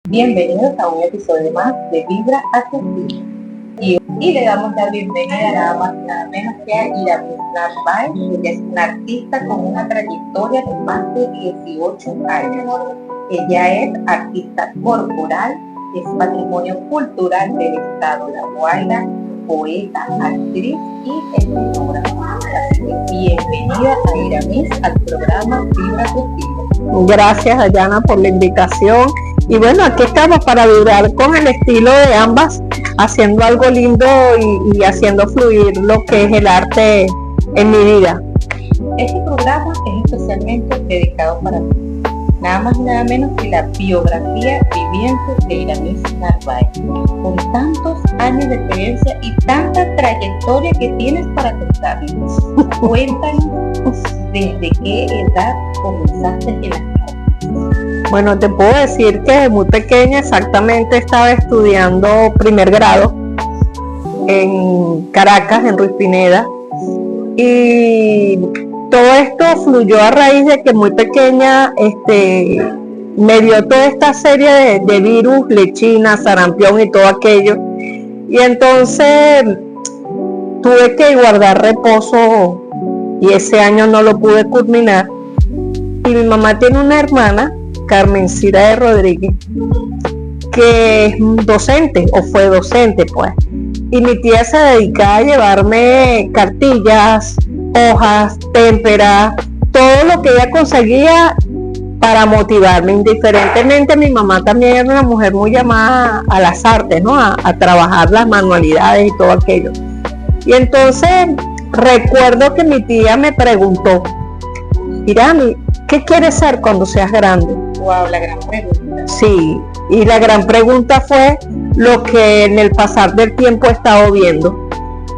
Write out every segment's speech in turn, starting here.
Bienvenidos a un episodio más de Vibra Accesible. Y le damos la bienvenida nada más y nada menos que a Iramis Narváez. Ella es una artista con una trayectoria de más de 18 años. Ella es artista corporal, es patrimonio cultural del estado de La Guaira, poeta, actriz y escenógrafa. Así que bienvenida a Iramis al programa Vibra Accesible. Gracias, Dayana, por la invitación. Y bueno, aquí estamos para vibrar con el estilo de ambas, haciendo algo lindo y haciendo fluir lo que es el arte en mi vida. Este programa es especialmente dedicado para ti. Nada más y nada menos que la biografía viviente de Iramis Narváez. Con tantos años de experiencia y tanta trayectoria que tienes para contarnos. Cuéntanos desde qué edad comenzaste en las artes. Bueno, te puedo decir que desde muy pequeña exactamente estaba estudiando primer grado en Caracas, en Ruiz Pineda. Y todo esto fluyó a raíz de que muy pequeña me dio toda esta serie de virus, lechina, sarampión y todo aquello. Y entonces tuve que guardar reposo y ese año no lo pude culminar. Y mi mamá tiene una hermana, Carmencita de Rodríguez, que es docente o fue docente pues. Y mi tía se dedicaba a llevarme cartillas, hojas, témperas, todo lo que ella conseguía para motivarme. Indiferentemente, mi mamá también era una mujer muy llamada a las artes, ¿no? A trabajar las manualidades y todo aquello. Y entonces recuerdo que mi tía me preguntó: Irami, ¿qué quieres ser cuando seas grande? Wow, la gran pregunta. Sí, y la gran pregunta fue lo que en el pasar del tiempo he estado viendo,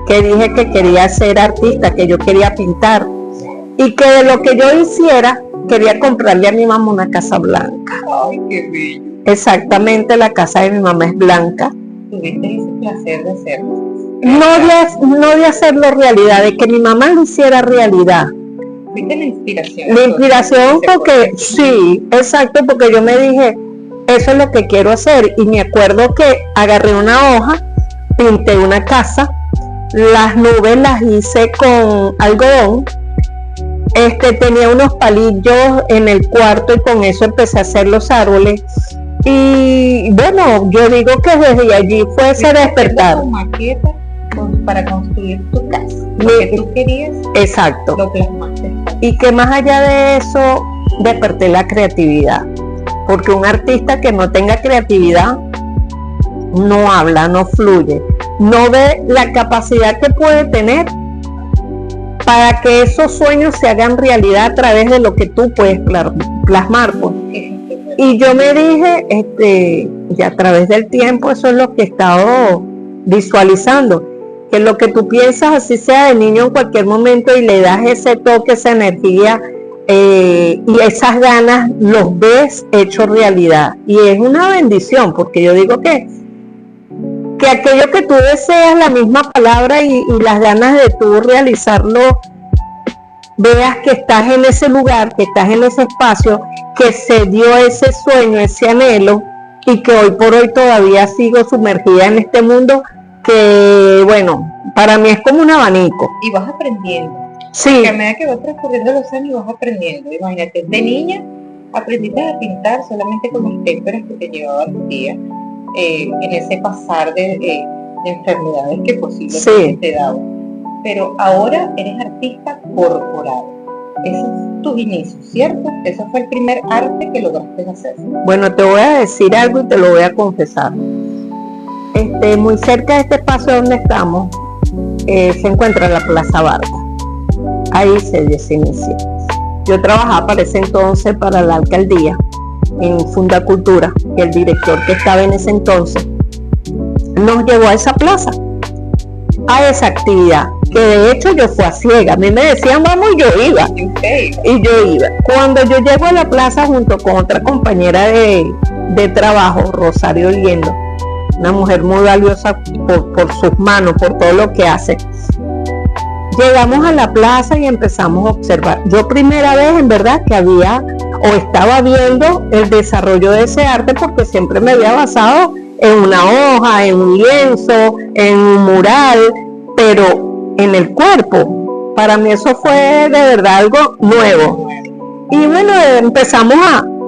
que dije que quería ser artista, que yo quería pintar y que de lo que yo hiciera quería comprarle a mi mamá una casa blanca. Ay, qué bello. Exactamente, la casa de mi mamá es blanca. Tuviste ese placer de hacerlo. No de hacerlo realidad, de que mi mamá lo hiciera realidad. Fuiste la inspiración. La inspiración porque, sí, exacto, porque yo me dije, eso es lo que quiero hacer. Y me acuerdo que agarré una hoja, pinté una casa, las nubes las hice con algodón, tenía unos palillos en el cuarto y con eso empecé a hacer los árboles. Y bueno, yo digo que desde allí fue ese despertar. Maqueta para construir tu casa, lo que tú querías. Exacto. Lo plasmaste. Y que más allá de eso desperté la creatividad, porque un artista que no tenga creatividad no habla, no fluye, no ve la capacidad que puede tener para que esos sueños se hagan realidad a través de lo que tú puedes plasmar pues. Y yo me dije, y a través del tiempo eso es lo que he estado visualizando, que lo que tú piensas, así sea de niño en cualquier momento, y le das ese toque, esa energía y esas ganas, los ves hecho realidad. Y es una bendición, porque yo digo que aquello que tú deseas, la misma palabra y las ganas de tú realizarlo, veas que estás en ese lugar, que estás en ese espacio, que se dio ese sueño, ese anhelo, y que hoy por hoy todavía sigo sumergida en este mundo que, bueno, para mí es como un abanico. Y vas aprendiendo. Sí. Porque a medida que vas transcurriendo los años vas aprendiendo. Imagínate, de niña aprendiste a pintar solamente con las témperas que te llevaba tu tía, en ese pasar de enfermedades que posiblemente te daban. Pero ahora eres artista corporal. Esos son tus inicios, ¿cierto? Eso fue el primer arte que lograste hacer. Bueno, te voy a decir algo y te lo voy a confesar. Muy cerca de este espacio donde estamos se encuentra la Plaza Barca. Ahí se inició. Yo trabajaba para ese entonces para la alcaldía en Fundacultura, que el director que estaba en ese entonces nos llevó a esa plaza, a esa actividad, que de hecho yo fui a ciega. A mí me decían vamos y yo iba. Y yo iba. Cuando yo llego a la plaza junto con otra compañera de trabajo, Rosario Liendo, una mujer muy valiosa por sus manos, por todo lo que hace, llegamos a la plaza y empezamos a observar. Yo primera vez en verdad que había o estaba viendo el desarrollo de ese arte, porque siempre me había basado en una hoja, en un lienzo, en un mural, pero en el cuerpo. Para mí eso fue de verdad algo nuevo. Y bueno, empezamos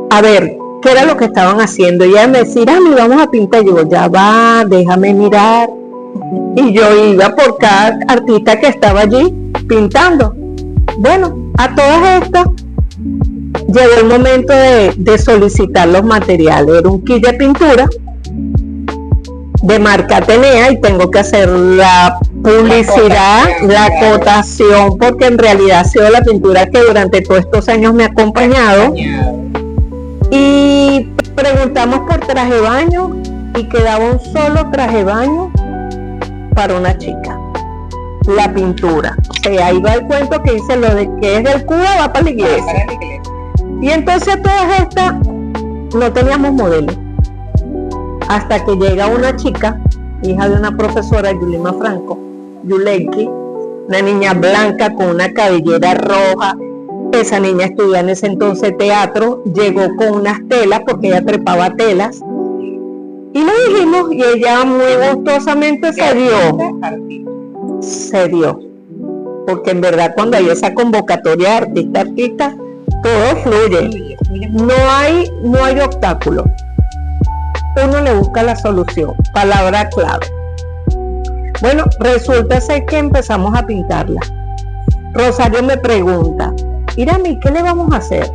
a ver qué era lo que estaban haciendo. Y ella me decía, Irami, vamos a pintar. Y yo, ya va, déjame mirar. Y yo iba por cada artista que estaba allí pintando. Bueno, a todas estas llegó el momento de solicitar los materiales. Era un kit de pintura de marca Atenea, y tengo que hacer la publicidad, la cotación, porque en realidad ha sido la pintura que durante todos estos años me ha acompañado. Y preguntamos por traje de baño y quedaba un solo traje de baño para una chica. La pintura, o sea, ahí va el cuento que dice lo de que es del cura va para la iglesia. Y entonces todas estas no teníamos modelo, hasta que llega una chica, hija de una profesora, Yulima Franco, Yuleiki, una niña blanca con una cabellera roja. Esa niña estudiaba en ese entonces teatro, llegó con unas telas, porque ella trepaba telas, y le dijimos, y ella muy gustosamente se dio, porque en verdad cuando hay esa convocatoria de artista, todo fluye, no hay obstáculo, uno le busca la solución, palabra clave. Bueno, resulta ser que empezamos a pintarla. Rosario me pregunta, Irami, ¿qué le vamos a hacer?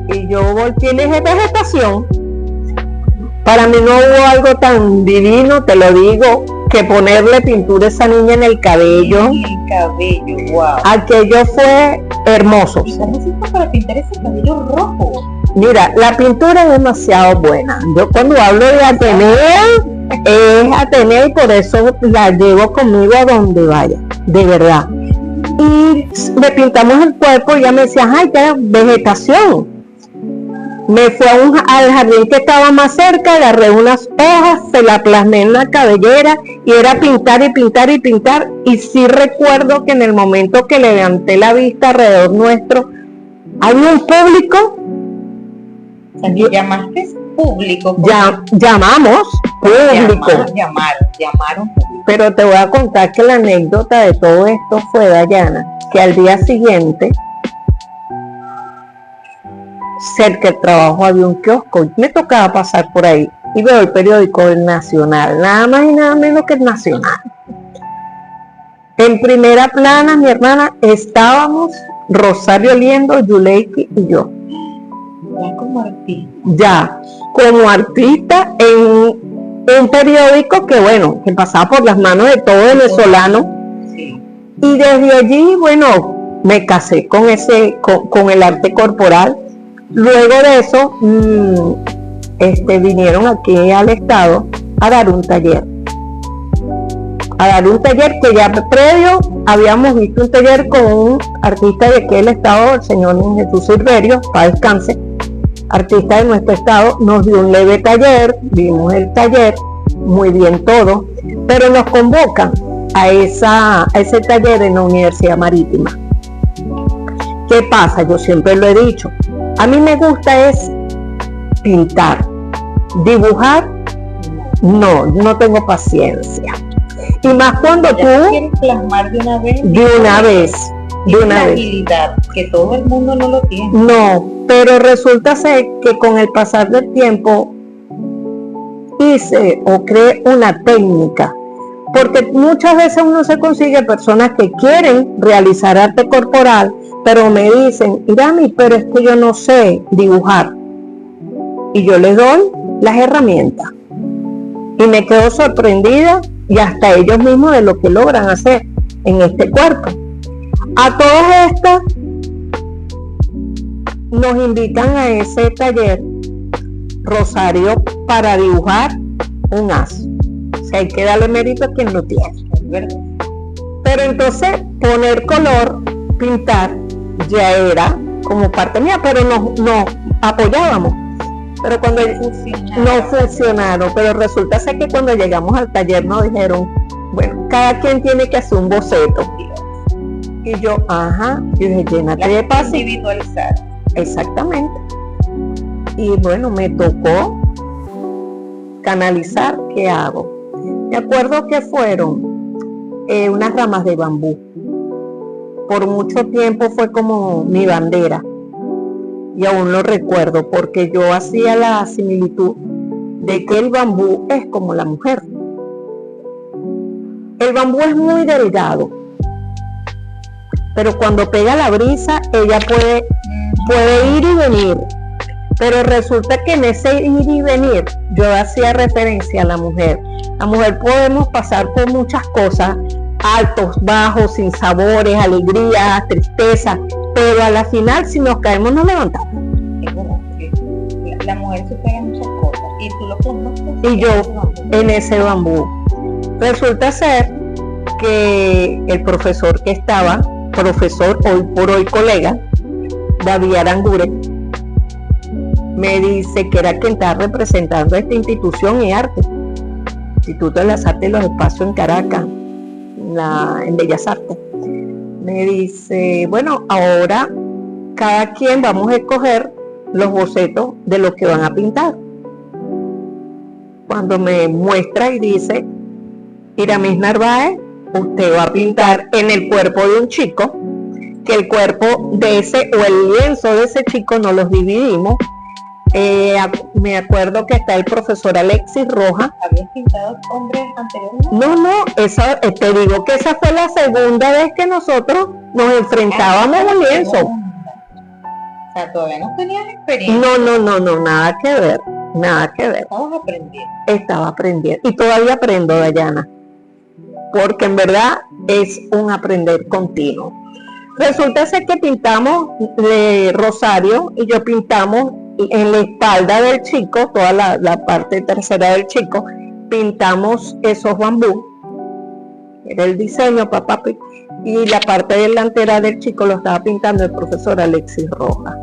Y yo volteé y le dije, vegetación. Para mí no hubo algo tan divino, te lo digo, que ponerle pintura a esa niña en el cabello. Wow. Aquello fue hermoso. ¿Y cómo se hizo para pintar ese cabello rojo? Mira, la pintura es demasiado buena. Yo cuando hablo de Atenea, es Atenea, y por eso la llevo conmigo a donde vaya, de verdad. Y le pintamos el cuerpo y ella me decía, ay, qué vegetación. Me fui al jardín que estaba más cerca, agarré unas hojas, se la plasmé en la cabellera, y era pintar y pintar y pintar. Y sí recuerdo que en el momento que levanté la vista alrededor nuestro, hay un público. O sea, que llamaste público. Llamamos público. Llamaron público. Pero te voy a contar que la anécdota de todo esto fue, Dayana, que al día siguiente, cerca del trabajo había un kiosco, y me tocaba pasar por ahí, y veo el periódico del Nacional, nada más y nada menos que el Nacional. En primera plana, mi hermana, estábamos Rosario Liendo, Yuleiki y yo. Ya como artista en un periódico que, bueno, que pasaba por las manos de todo venezolano. Sí. Y desde allí, bueno, me casé con el arte corporal. Luego de eso, vinieron aquí al estado a dar un taller. Que ya previo habíamos visto un taller con un artista de aquel estado, el señor Jesús Silverio, para descanse, artista de nuestro estado. Nos dio un leve taller, vimos el taller, muy bien todo, pero nos convocan a ese taller en la Universidad Marítima. ¿Qué pasa? Yo siempre lo he dicho, a mí me gusta es pintar, dibujar, no tengo paciencia. Y más cuando tú quieres plasmar de una vez. De una vez. Habilidad que todo el mundo no lo tiene. No, pero resulta ser que con el pasar del tiempo hice o creé una técnica, porque muchas veces uno se consigue personas que quieren realizar arte corporal, pero me dicen, Irami, pero es que yo no sé dibujar, y yo les doy las herramientas y me quedo sorprendida, y hasta ellos mismos, de lo que logran hacer en este cuerpo. A todas estas nos invitan a ese taller, Rosario, para dibujar un as. O sea, hay que darle mérito a quien lo tiene, ¿verdad? Pero entonces poner color, pintar, ya era como parte mía, pero nos apoyábamos. Pero cuando no funcionaron, pero resulta ser que cuando llegamos al taller nos dijeron, bueno, cada quien tiene que hacer un boceto. Y yo, yo dije, llénate de paciencia. exactamente. Y bueno, me tocó canalizar, ¿qué hago? Me acuerdo que fueron unas ramas de bambú. Por mucho tiempo fue como mi bandera. Y aún lo recuerdo porque yo hacía la similitud de que el bambú es como la mujer. El bambú es muy delgado, pero cuando pega la brisa, ella puede ir y venir. Pero resulta que en ese ir y venir, yo hacía referencia a la mujer. La mujer podemos pasar por muchas cosas, altos, bajos, sinsabores, alegrías, tristeza, pero a la final, si nos caemos, nos levantamos. Es verdad, sí. La mujer supera muchas cosas y tú lo conoces. Y yo en ese bambú. Resulta ser que el profesor que estaba, profesor hoy por hoy colega, David Aranguren, me dice que era quien estaba representando a esta institución y arte, Instituto de las Artes y los Espacios en Caracas, en Bellas Artes. Me dice, bueno, ahora cada quien vamos a escoger los bocetos de lo que van a pintar. Cuando me muestra y dice, Iramis Narváez, usted va a pintar en el cuerpo de un chico, que el cuerpo de ese o el lienzo de ese chico no los dividimos. Me acuerdo que está el profesor Alexis Rojas. ¿Habías pintado hombres anteriormente? No, te digo que esa fue la segunda vez que nosotros nos enfrentábamos al lienzo. O sea, todavía no tenías experiencia. No, nada que ver. Estabas aprendiendo. Estaba aprendiendo y todavía aprendo, Dayana, porque en verdad es un aprender continuo. Resulta ser que pintamos Rosario y yo pintamos en la espalda del chico, toda la parte trasera del chico, pintamos esos bambú, era el diseño, papá, y la parte delantera del chico lo estaba pintando el profesor Alexis Rojas,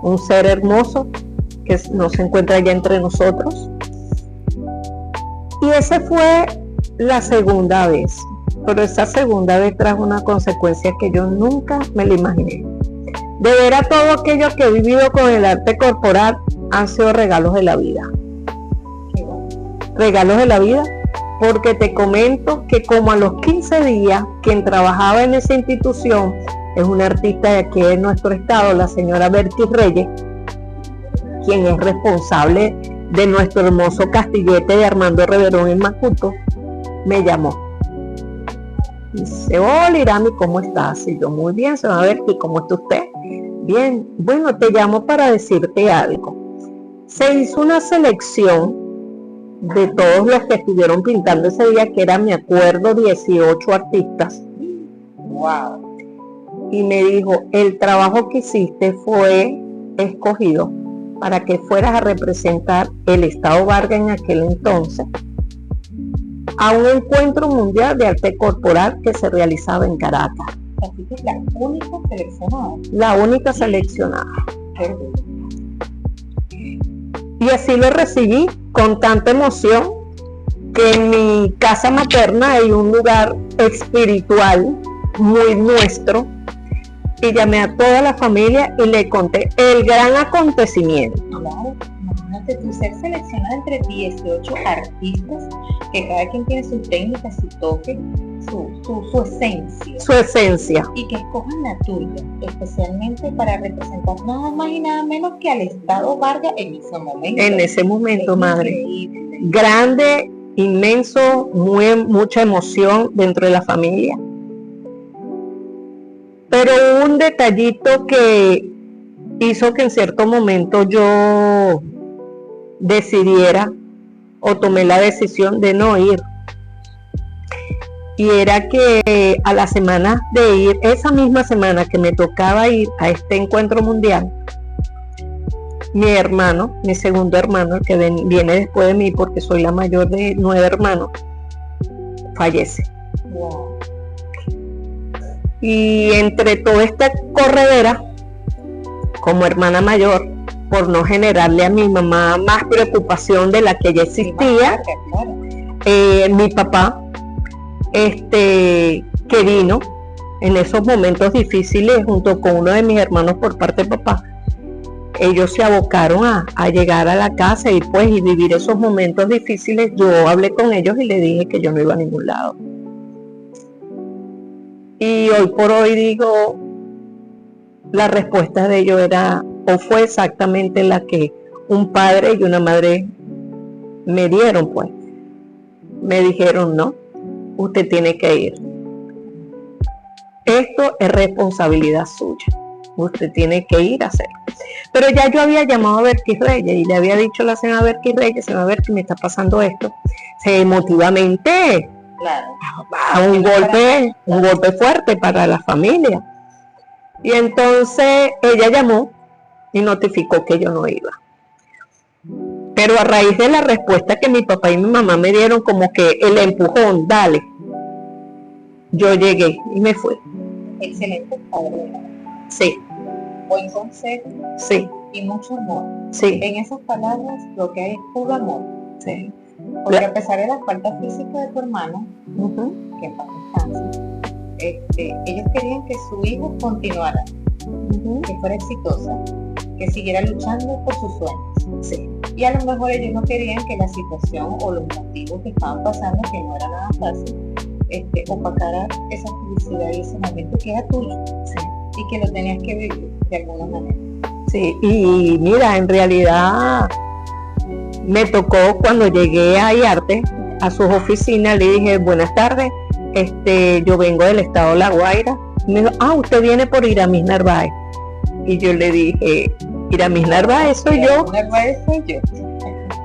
un ser hermoso que no se encuentra ya entre nosotros. Y esa fue la segunda vez, pero esa segunda vez trajo una consecuencia que yo nunca me la imaginé. De ver a todo aquello que he vivido con el arte corporal han sido regalos de la vida. Regalos de la vida, porque te comento que como a los 15 días quien trabajaba en esa institución es una artista de aquí de nuestro estado, la señora Bertis Reyes, quien es responsable de nuestro hermoso castillete de Armando Reverón en Macuto, me llamó. Dice, hola Irami, ¿cómo estás? Y yo, muy bien, se va a ver, ¿y cómo está usted? Bien, bueno, te llamo para decirte algo. Se hizo una selección de todos los que estuvieron pintando ese día, que eran, me acuerdo, 18 artistas. Wow. Y me dijo, el trabajo que hiciste fue escogido para que fueras a representar el Estado Vargas en aquel entonces a un encuentro mundial de arte corporal que se realizaba en Caracas. Así que es la única seleccionada. La única seleccionada. Y así lo recibí con tanta emoción que en mi casa materna hay un lugar espiritual muy nuestro, y llamé a toda la familia y le conté el gran acontecimiento. Claro, imagínate tú ser seleccionada entre 18 artistas, que cada quien tiene su técnica, su toque, su esencia. Su esencia. Y que escojan la tuya, especialmente para representar nada más y nada menos que al Estado Vargas en ese momento. En ese momento, es madre. Increíble. Grande, inmenso, mucha emoción dentro de la familia. Pero hubo un detallito que hizo que en cierto momento yo decidiera o tomé la decisión de no ir. Y era que a la semana de ir, esa misma semana que me tocaba ir a este encuentro mundial, mi hermano, mi segundo hermano, el que viene después de mí porque soy la mayor de 9 hermanos, fallece. Wow. Y entre toda esta corredera, como hermana mayor, por no generarle a mi mamá más preocupación de la que ya existía, mi papá, que vino en esos momentos difíciles junto con uno de mis hermanos por parte de papá, ellos se abocaron a llegar a la casa y pues y vivir esos momentos difíciles. Yo hablé con ellos y les dije que yo no iba a ningún lado. Y hoy por hoy digo, la respuesta de ellos era, o fue exactamente la que un padre y una madre me dieron, pues. Me dijeron, no, usted tiene que ir. Esto es responsabilidad suya. Usted tiene que ir a hacerlo. Pero ya yo había llamado a Berkis Reyes y le había dicho a la señora Berkis Reyes, señora Berkis, me está pasando esto. Emotivamente, Claro. un golpe fuerte para la familia. Y entonces ella llamó y notificó que yo no iba. Pero a raíz de la respuesta que mi papá y mi mamá me dieron, como que el empujón, dale, yo llegué y me fui. Excelente padre. Sí, Buen consejo sí, y mucho amor. sí, En esas palabras lo que hay es puro amor. sí. Porque a pesar de la falta física de tu hermano, Ujú, que en paz descanse, ellos querían que su hijo continuara, ujú, que fuera exitosa, que siguiera luchando por sus sueños. sí, Y a lo mejor ellos no querían que la situación o los motivos que estaban pasando, que no era nada fácil, opacara esa felicidad y ese momento que era tuyo, sí. y que lo tenías que vivir de alguna manera. Sí, y mira, en realidad me tocó cuando llegué a IARTE, a sus oficinas, le dije, buenas tardes, yo vengo del estado de La Guaira. Y me dijo, usted viene por Iramis Narváez. Y yo le dije, Iramis Narváez soy yo. Narváez soy yo.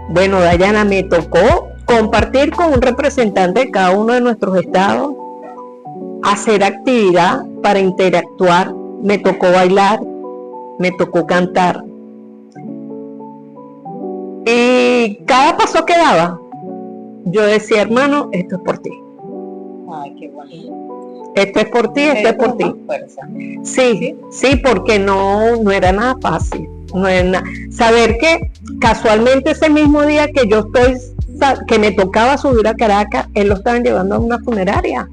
Bueno, Dayana, me tocó compartir con un representante de cada uno de nuestros estados, hacer actividad para interactuar, me tocó bailar, me tocó cantar. Y cada paso que daba, yo decía, hermano, esto es por ti. Ay, qué bonito. Esto es por ti, esto es por ti. Sí, sí, porque no era nada fácil. No era saber que casualmente ese mismo día que que me tocaba subir a Caracas, él lo estaban llevando a una funeraria.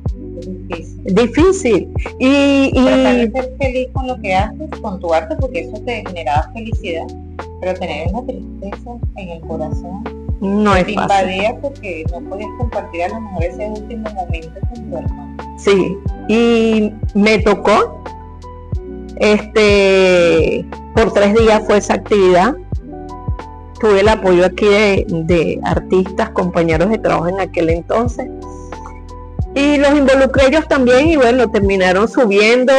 Difícil. Y tratar de ser feliz con lo que haces, con tu arte, porque eso te generaba felicidad, pero tener una tristeza en el corazón no es te fácil. invadía porque no podías compartir a lo mejor ese último momento con tu hermano. Sí, y me tocó, por 3 días fue esa actividad. Tuve el apoyo aquí de artistas, compañeros de trabajo en aquel entonces. Y los involucré ellos también y bueno, terminaron subiendo.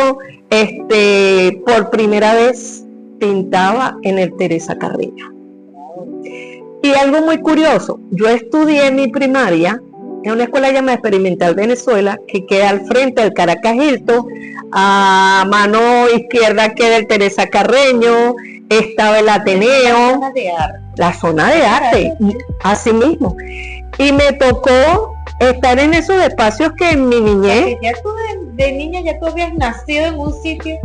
Por primera vez pintaba en el Teresa Carreño. Y algo muy curioso, yo estudié mi primaria en una escuela llamada Experimental Venezuela, que queda al frente del Caracas Hilton, a mano izquierda queda el Teresa Carreño, estaba el Ateneo, la zona de arte, así mismo. Y me tocó estar en esos espacios que en mi niñez... Ya tú de niña ya tú habías nacido en un sitio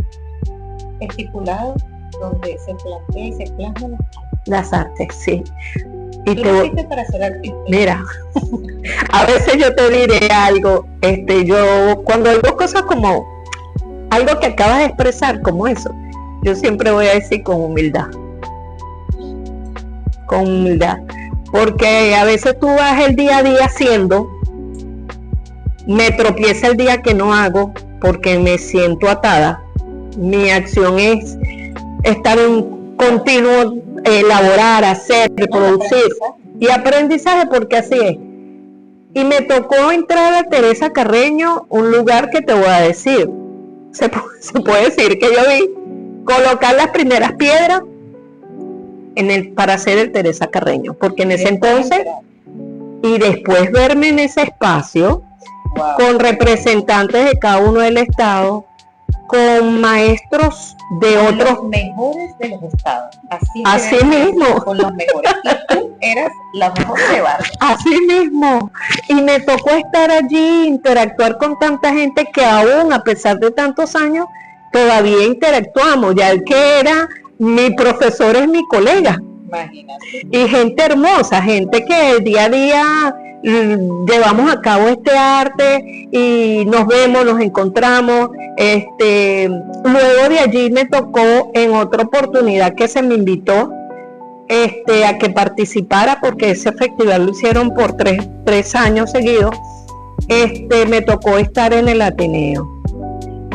estipulado donde se plantea y se plasman las artes, sí. Y ¿tú naciste para ser artista? Mira, a veces yo te diré algo, yo cuando hago cosas como algo que acabas de expresar como eso, yo siempre voy a decir con humildad, porque a veces tú vas el día a día haciendo, me tropieza el día que no hago porque me siento atada. Mi acción es estar en continuo elaborar, hacer, reproducir y aprendizaje, porque así es. Y me tocó entrar a Teresa Carreño, un lugar que te voy a decir, se puede decir que yo vi colocar las primeras piedras para hacer el Teresa Carreño, porque en ese entonces, y después verme en ese espacio, con representantes de cada uno del estado, con maestros de otros mejores de los estados, así mismo, con los mejores, y tú eras la mejor de barrio, así mismo, y me tocó estar allí, interactuar con tanta gente que aún a pesar de tantos años todavía interactuamos. Ya el que era mi profesor es mi colega, Imagínate. Y gente hermosa, gente que día a día llevamos a cabo este arte y nos vemos, nos encontramos. Luego de allí me tocó en otra oportunidad que se me invitó a que participara, porque ese festival lo hicieron por tres años seguidos. Me tocó estar en el Ateneo,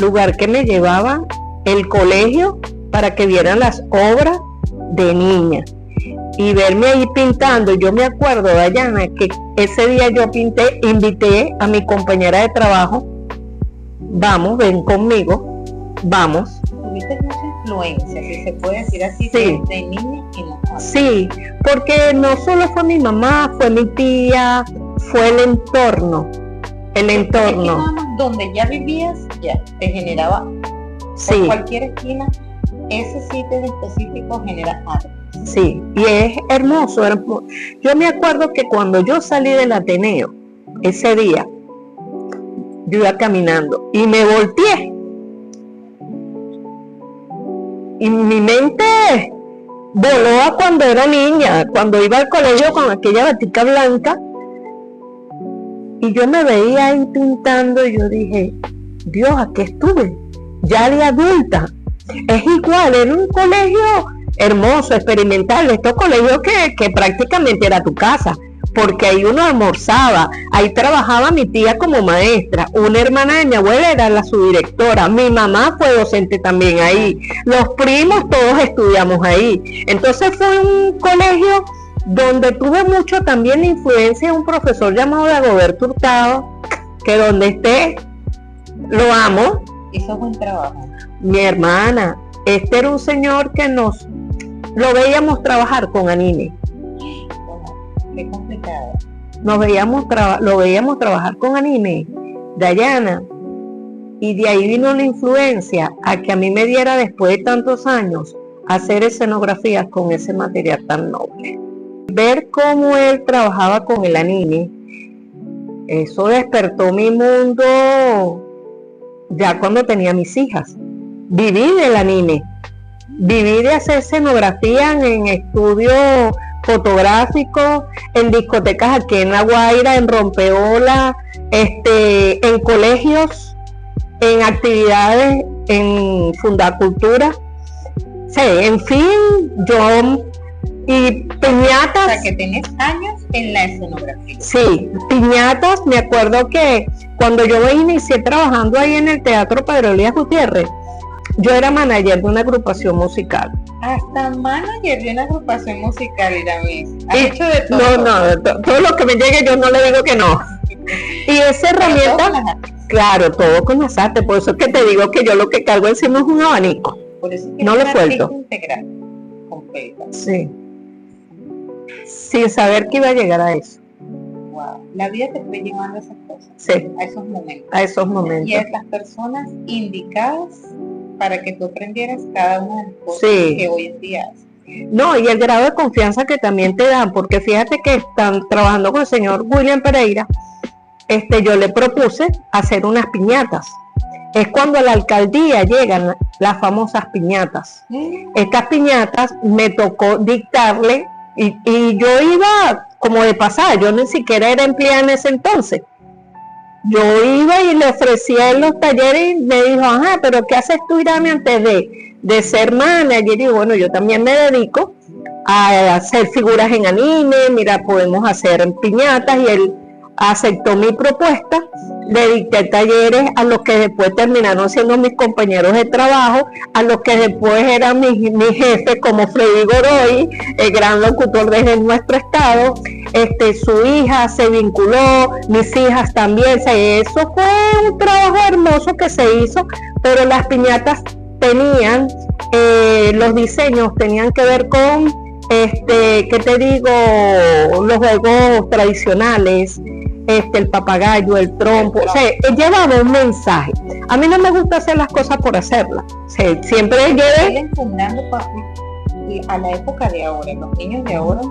lugar que me llevaba el colegio para que vieran las obras de niñas y verme ahí pintando. Yo me acuerdo, Dayana, que ese día yo invité a mi compañera de trabajo, vamos, ven conmigo, vamos. Tuviste mucha influencia, si se puede decir así, Sí. de niña y no. Sí, porque no solo fue mi mamá, fue mi tía, fue el entorno. El Es que entorno, nada más donde ya vivías, ya te generaba, por sí, cualquier esquina, ese sitio en específico genera arte. sí, y es hermoso, hermoso. Yo me acuerdo que cuando yo salí del Ateneo, ese día, yo iba caminando y me volteé. Y mi mente voló a cuando era niña, cuando iba al colegio con aquella batica blanca. Y yo me veía ahí pintando y yo dije, Dios, aquí estuve, ya de adulta. Es igual, era un colegio hermoso, experimental, estos colegios que prácticamente era tu casa, porque ahí uno almorzaba, ahí trabajaba mi tía como maestra, una hermana de mi abuela era la subdirectora, mi mamá fue docente también ahí, los primos todos estudiamos ahí. Entonces fue un colegio donde tuve mucho también la influencia de un profesor llamado Dagoberto Hurtado, que donde esté, lo amo. Hizo buen trabajo. Mi hermana, era un señor que lo veíamos trabajar con anime, Bueno, qué complicado. lo veíamos trabajar con anime, Dayana, y de ahí vino la influencia a que a mí me diera, después de tantos años, hacer escenografías con ese material tan noble. Ver cómo él trabajaba con el anime, eso despertó mi mundo ya cuando tenía mis hijas. Viví del anime, viví de hacer escenografía en estudios fotográficos, en discotecas aquí en La Guaira, en Rompeola, en colegios, en actividades en Fundacultura. Sí, en fin, y piñatas. O sea, que tenés años en la escenografía. Sí, piñatas. Me acuerdo que cuando yo inicié trabajando ahí en el Teatro Pedro Elías Gutiérrez, yo era manager de una agrupación musical. Hasta manager de una agrupación musical, Iramis. Has Y- hecho de todo. todo lo que me llegue yo no le digo que no. Y esa Pero todo herramienta, con las artes. claro, todo con las artes, por eso es que te digo que yo lo que cargo encima es un abanico. Por eso es que No es lo una suelto. artista integral, completa. Sí. Sin saber que iba a llegar a eso. Wow. La vida te fue llevando a esas cosas, Sí, a esos momentos. a esos Y momentos. a las personas indicadas para que tú aprendieras cada una de las cosas Sí. que hoy en día haces. No, y el grado de confianza que también te dan, porque fíjate que están trabajando con el señor William Pereira, yo le propuse hacer unas piñatas. Es cuando a la alcaldía llegan las famosas piñatas. Estas piñatas me tocó dictarle y yo iba como de pasada, yo ni siquiera era empleada en ese entonces. Yo iba y le ofrecía en los talleres y me dijo, ajá, pero ¿qué haces tú, Irami, antes de ser manager? Y digo, bueno, yo también me dedico a hacer figuras en anime, mira, podemos hacer piñatas, y él aceptó mi propuesta. Le dicté talleres a los que después terminaron siendo mis compañeros de trabajo, a los que después eran mi jefe, como Freddy Goroy, el gran locutor de nuestro estado. Su hija se vinculó, mis hijas también. Eso fue un trabajo hermoso que se hizo, pero las piñatas tenían, los diseños tenían que ver con, ¿qué te digo? Los juegos tradicionales, el papagayo, el trompo, o sea, llevaba un mensaje. A mí no me gusta hacer las cosas por hacerlas, o sea, siempre llevé. Siguen fundando a la época de ahora, los niños de ahora,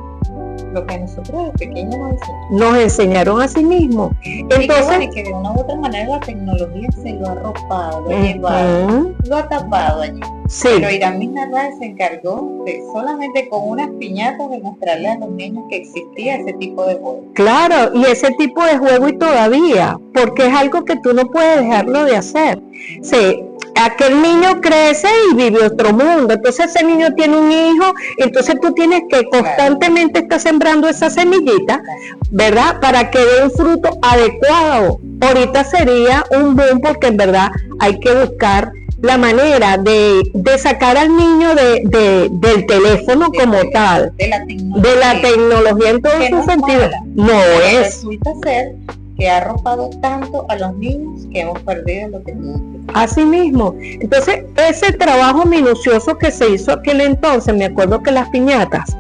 lo que nosotros de pequeños nos enseñaron. Nos enseñaron a sí mismos. Y que, bueno, Entonces, y que de una u otra manera la tecnología se lo ha arropado, lo ha llevado, lo ha tapado allí. Sí. Pero Iramis Narváez se encargó de solamente con unas piñatas de mostrarle a los niños que existía ese tipo de juego. Claro, y ese tipo de juego y todavía, porque es algo que tú no puedes dejarlo de hacer. Sí, aquel niño crece y vive otro mundo, entonces ese niño tiene un hijo, entonces tú tienes que constantemente estar sembrando esa semillita, ¿verdad? Para que dé un fruto adecuado. Ahorita sería un boom porque en verdad hay que buscar la manera de sacar al niño del teléfono como tal, de la tecnología en todo su sentido. No es. Resulta ser que ha arropado tanto a los niños que hemos perdido lo que tú. Así mismo. Entonces, ese trabajo minucioso que se hizo aquel entonces, me acuerdo que las piñatas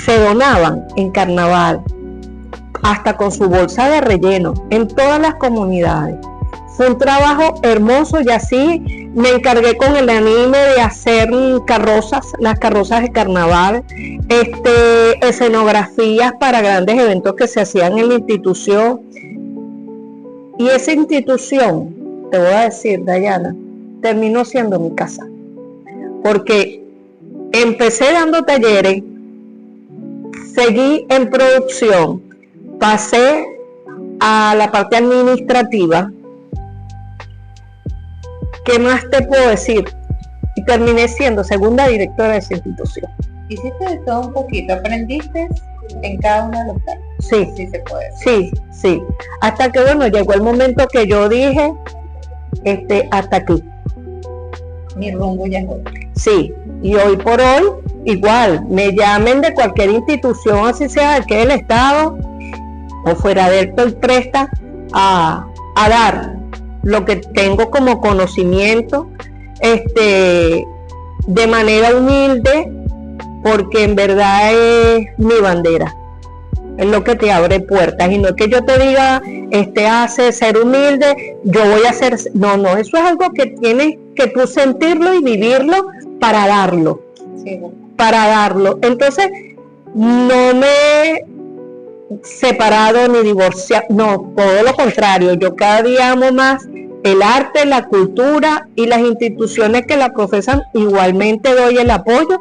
se donaban en carnaval, hasta con su bolsa de relleno, en todas las comunidades. Fue un trabajo hermoso y así me encargué con el anime de hacer carrozas, las carrozas de carnaval, escenografías para grandes eventos que se hacían en la institución. Y esa institución, te voy a decir, Dayana, terminó siendo mi casa. Porque empecé dando talleres, seguí en producción, pasé a la parte administrativa. ¿Qué más te puedo decir? Y terminé siendo segunda directora de esa institución. Hiciste de todo un poquito, aprendiste en cada uno de los casos. Sí, sí se puede. Sí. Hasta que bueno, llegó el momento que yo dije, hasta aquí. Mi rumbo ya es otro. Sí, y hoy por hoy, igual, me llamen de cualquier institución, así sea que el Estado o fuera de él, presta a dar lo que tengo como conocimiento, de manera humilde, porque en verdad es mi bandera, es lo que te abre puertas, y no es que yo te diga, hace ser humilde, yo voy a ser, no, eso es algo que tienes que tú sentirlo y vivirlo para darlo, sí. Para darlo. Entonces, no me he separado ni divorciado, no, todo lo contrario, yo cada día amo más el arte, la cultura y las instituciones que la profesan. Igualmente doy el apoyo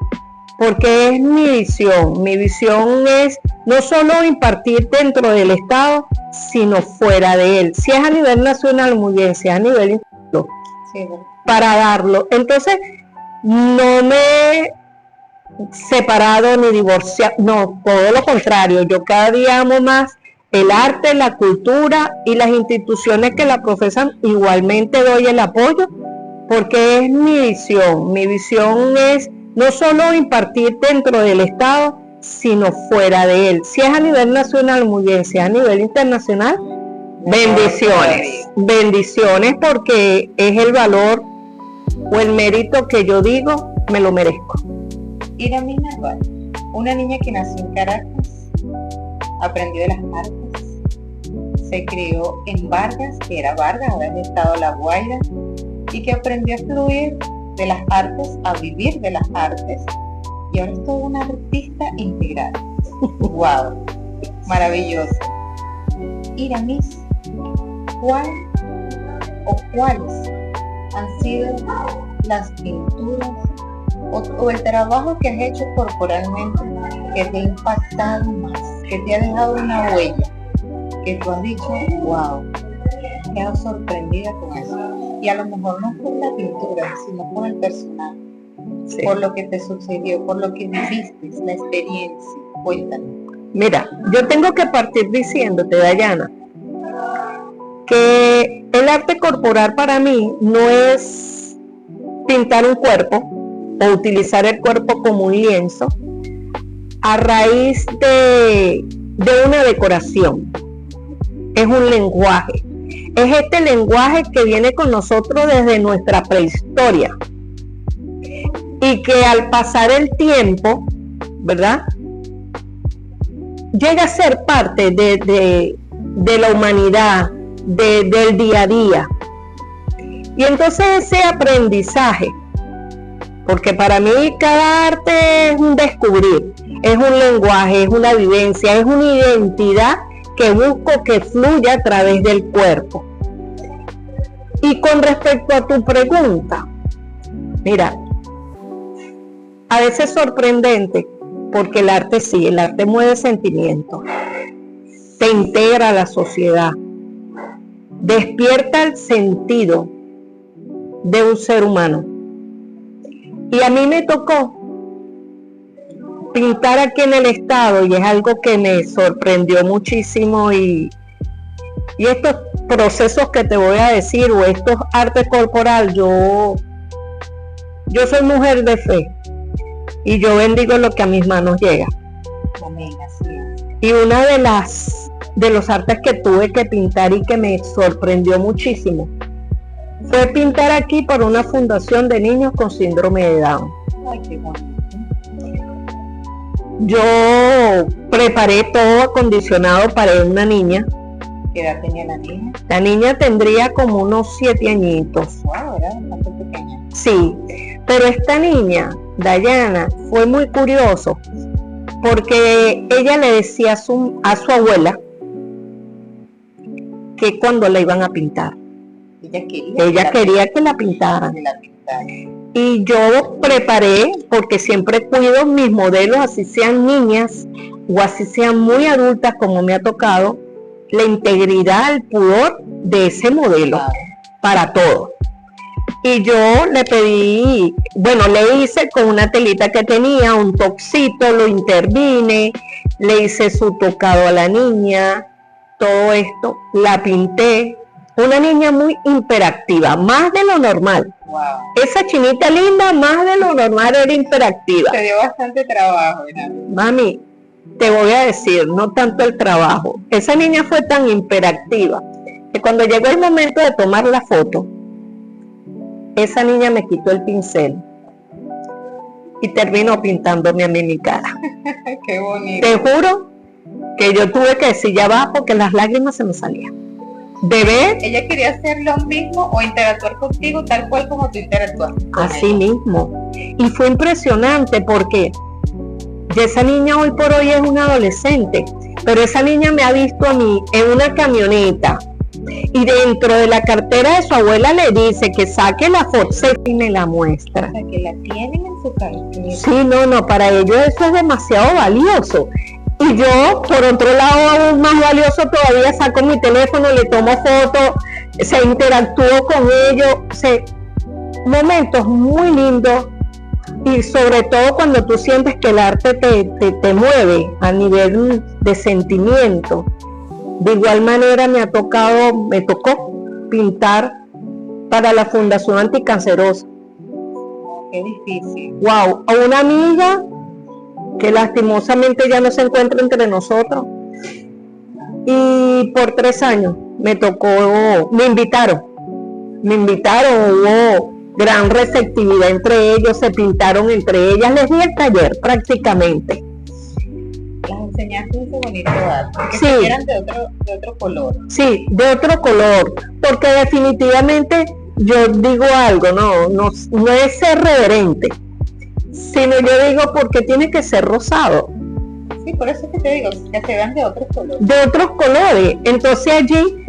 porque es mi visión. Mi visión es no solo impartir dentro del Estado, sino fuera de él. Si es a nivel nacional, muy bien, si es a nivel internacional, sí. Para darlo. Entonces, no me he separado ni divorciado, no, todo lo contrario, yo cada día amo más el arte, la cultura y las instituciones que la profesan. Igualmente doy el apoyo porque es mi visión. Mi visión es no solo impartir dentro del Estado, sino fuera de él. Si es a nivel nacional, muy bien, si es a nivel internacional, bendiciones. Bendiciones, porque es el valor o el mérito que yo digo, me lo merezco. Iramis Narváez, una niña que nació en Caracas, aprendió de las artes, se crió en Vargas, que era Vargas, ahora es el estado La Guaira, y que aprendió a fluir de las artes, a vivir de las artes, y ahora es toda una artista integral. ¡Wow! Maravilloso. Iramis, ¿cuál o cuáles han sido las pinturas o el trabajo que has hecho corporalmente que te ha impactado más, que te ha dejado una huella, que tú has dicho, wow, me he quedado sorprendida con eso? Y a lo mejor no por la pintura, sino por el personaje, sí, por lo que te sucedió, por lo que viviste, la experiencia. Cuéntame. Mira, yo tengo que partir diciéndote, Dayana, que el arte corporal para mí no es pintar un cuerpo o utilizar el cuerpo como un lienzo a raíz de una decoración. Es un lenguaje. Es este lenguaje que viene con nosotros desde nuestra prehistoria y que al pasar el tiempo, ¿verdad?, llega a ser parte de la humanidad, del día a día. Y entonces ese aprendizaje, porque para mí cada arte es un descubrir, es un lenguaje, es una vivencia, es una identidad que busco que fluya a través del cuerpo. Y con respecto a tu pregunta, mira, a veces sorprendente, porque el arte sí, el arte mueve sentimientos, te integra a la sociedad, despierta el sentido de un ser humano. Y a mí me tocó pintar aquí en el estado, y es algo que me sorprendió muchísimo, y estos procesos que te voy a decir, o estos arte corporal, yo soy mujer de fe, y yo bendigo lo que a mis manos llega. Amén, así es. Y una de los artes que tuve que pintar y que me sorprendió muchísimo fue pintar aquí por una fundación de niños con síndrome de Down. Ay, qué bonito. Yo preparé todo acondicionado para una niña. ¿Qué edad tenía la niña? La niña tendría como unos 7 añitos. Wow, era bastante pequeña. Sí, pero esta niña, Dayana, fue muy curioso, porque ella le decía a su abuela que cuando la iban a pintar, ella quería que la pintaran. Y yo preparé, porque siempre cuido mis modelos, así sean niñas o así sean muy adultas como me ha tocado, la integridad, el pudor de ese modelo, para todo. Y yo le pedí, bueno, le hice con una telita que tenía, un toxito, lo intervine, le hice su tocado a la niña, todo esto, la pinté. Una niña muy hiperactiva, más de lo normal. Wow. Esa chinita linda, más de lo normal, era hiperactiva. Te dio bastante trabajo, ¿verdad? Mami, te voy a decir, no tanto el trabajo. Esa niña fue tan hiperactiva que cuando llegó el momento de tomar la foto, esa niña me quitó el pincel y terminó pintándome a mí mi cara. Qué bonito. Te juro que yo tuve que decir ya va, porque las lágrimas se me salían. De ver, Ella quería hacer lo mismo o interactuar contigo tal cual como tú interactuaste con así ella. mismo. Y fue impresionante porque esa niña hoy por hoy es una adolescente, pero esa niña me ha visto a mí en una camioneta y dentro de la cartera de su abuela le dice que saque la foto y me la muestra. O sea, que la tienen en su cartera. Sí, no, para ellos eso es demasiado valioso. Y yo, por otro lado, aún más valioso todavía, saco mi teléfono, le tomo fotos, se interactúo con ellos, momentos muy lindos, y sobre todo cuando tú sientes que el arte te mueve a nivel de sentimiento. De igual manera me tocó pintar para la Fundación Anticancerosa. Qué difícil. Wow, a una amiga que lastimosamente ya no se encuentra entre nosotros, y por 3 años me invitaron, hubo gran receptividad entre ellos, se pintaron entre ellas, les di el taller prácticamente. Las enseñaste ese bonito arte, que Sí. eran de otro color. Sí, de otro color, porque definitivamente yo digo algo, no es ser reverente, sino yo digo porque tiene que ser rosado, Sí, por eso es que te digo, que se vean de otros colores. de otros colores. Entonces allí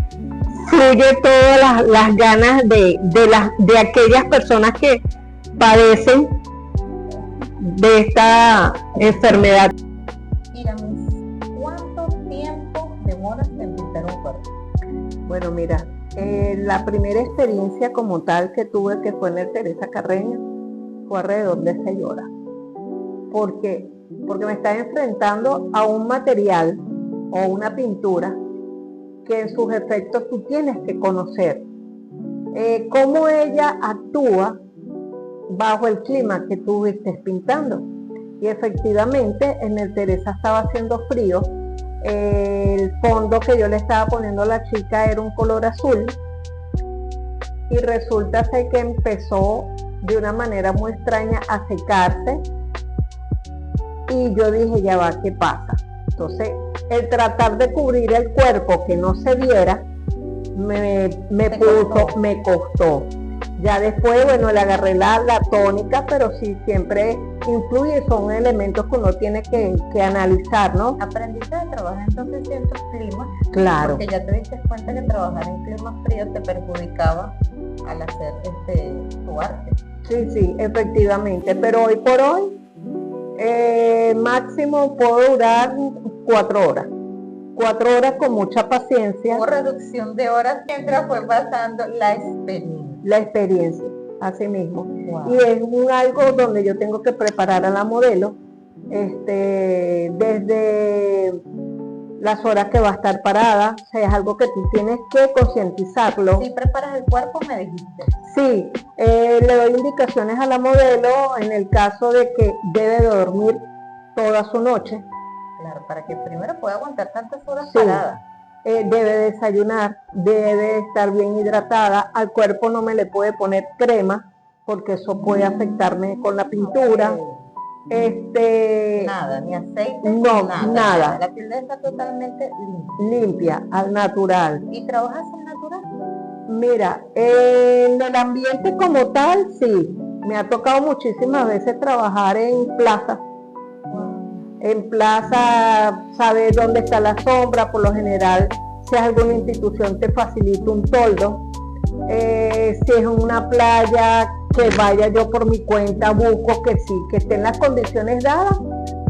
fluye todas las ganas de aquellas personas que padecen de esta enfermedad. Iramis, ¿cuánto tiempo demoras en pintar un cuerpo? Bueno, mira, la primera experiencia como tal que tuve, que fue en el Teresa Carreño, fue alrededor de 6 horas. Porque me estaba enfrentando a un material o una pintura que en sus efectos tú tienes que conocer. Cómo ella actúa bajo el clima que tú estés pintando. Y efectivamente en el Teresa estaba haciendo frío. El fondo que yo le estaba poniendo a la chica era un color azul. Y resulta ser que empezó de una manera muy extraña a secarse, y yo dije, ya va, ¿qué pasa? Entonces, el tratar de cubrir el cuerpo que no se viera, me costó. Ya después, bueno, le agarré la tónica, pero sí, siempre influye, son elementos que uno tiene que analizar, ¿no? Aprendiste a trabajar entonces en ciertos climas, Claro. porque ya te diste cuenta que trabajar en climas fríos te perjudicaba al hacer tu arte. Sí, efectivamente, pero hoy por hoy Máximo puedo durar 4 horas. 4 horas con mucha paciencia. Hubo reducción de horas mientras fue pasando la experiencia. La experiencia, así mismo. Wow. Y es algo donde yo tengo que preparar a la modelo, desde las horas que va a estar parada. O sea, es algo que tú tienes que concientizarlo. Si preparas el cuerpo, me dijiste. Sí, le doy indicaciones a la modelo en el caso de que debe de dormir toda su noche. Claro, para que primero pueda aguantar tantas horas Sí. parada. Debe desayunar, debe estar bien hidratada. Al cuerpo no me le puede poner crema porque eso puede afectarme con la pintura. Nada, ni aceite, No, nada. La piel está totalmente limpia. Limpia, al natural. ¿Y trabajas al natural? Mira, en el ambiente como tal, sí. Me ha tocado muchísimas veces trabajar en plaza. En plaza, sabes dónde está la sombra, por lo general, si es alguna institución te facilita un toldo. Si es una playa, que vaya yo por mi cuenta, busco que sí, que estén las condiciones dadas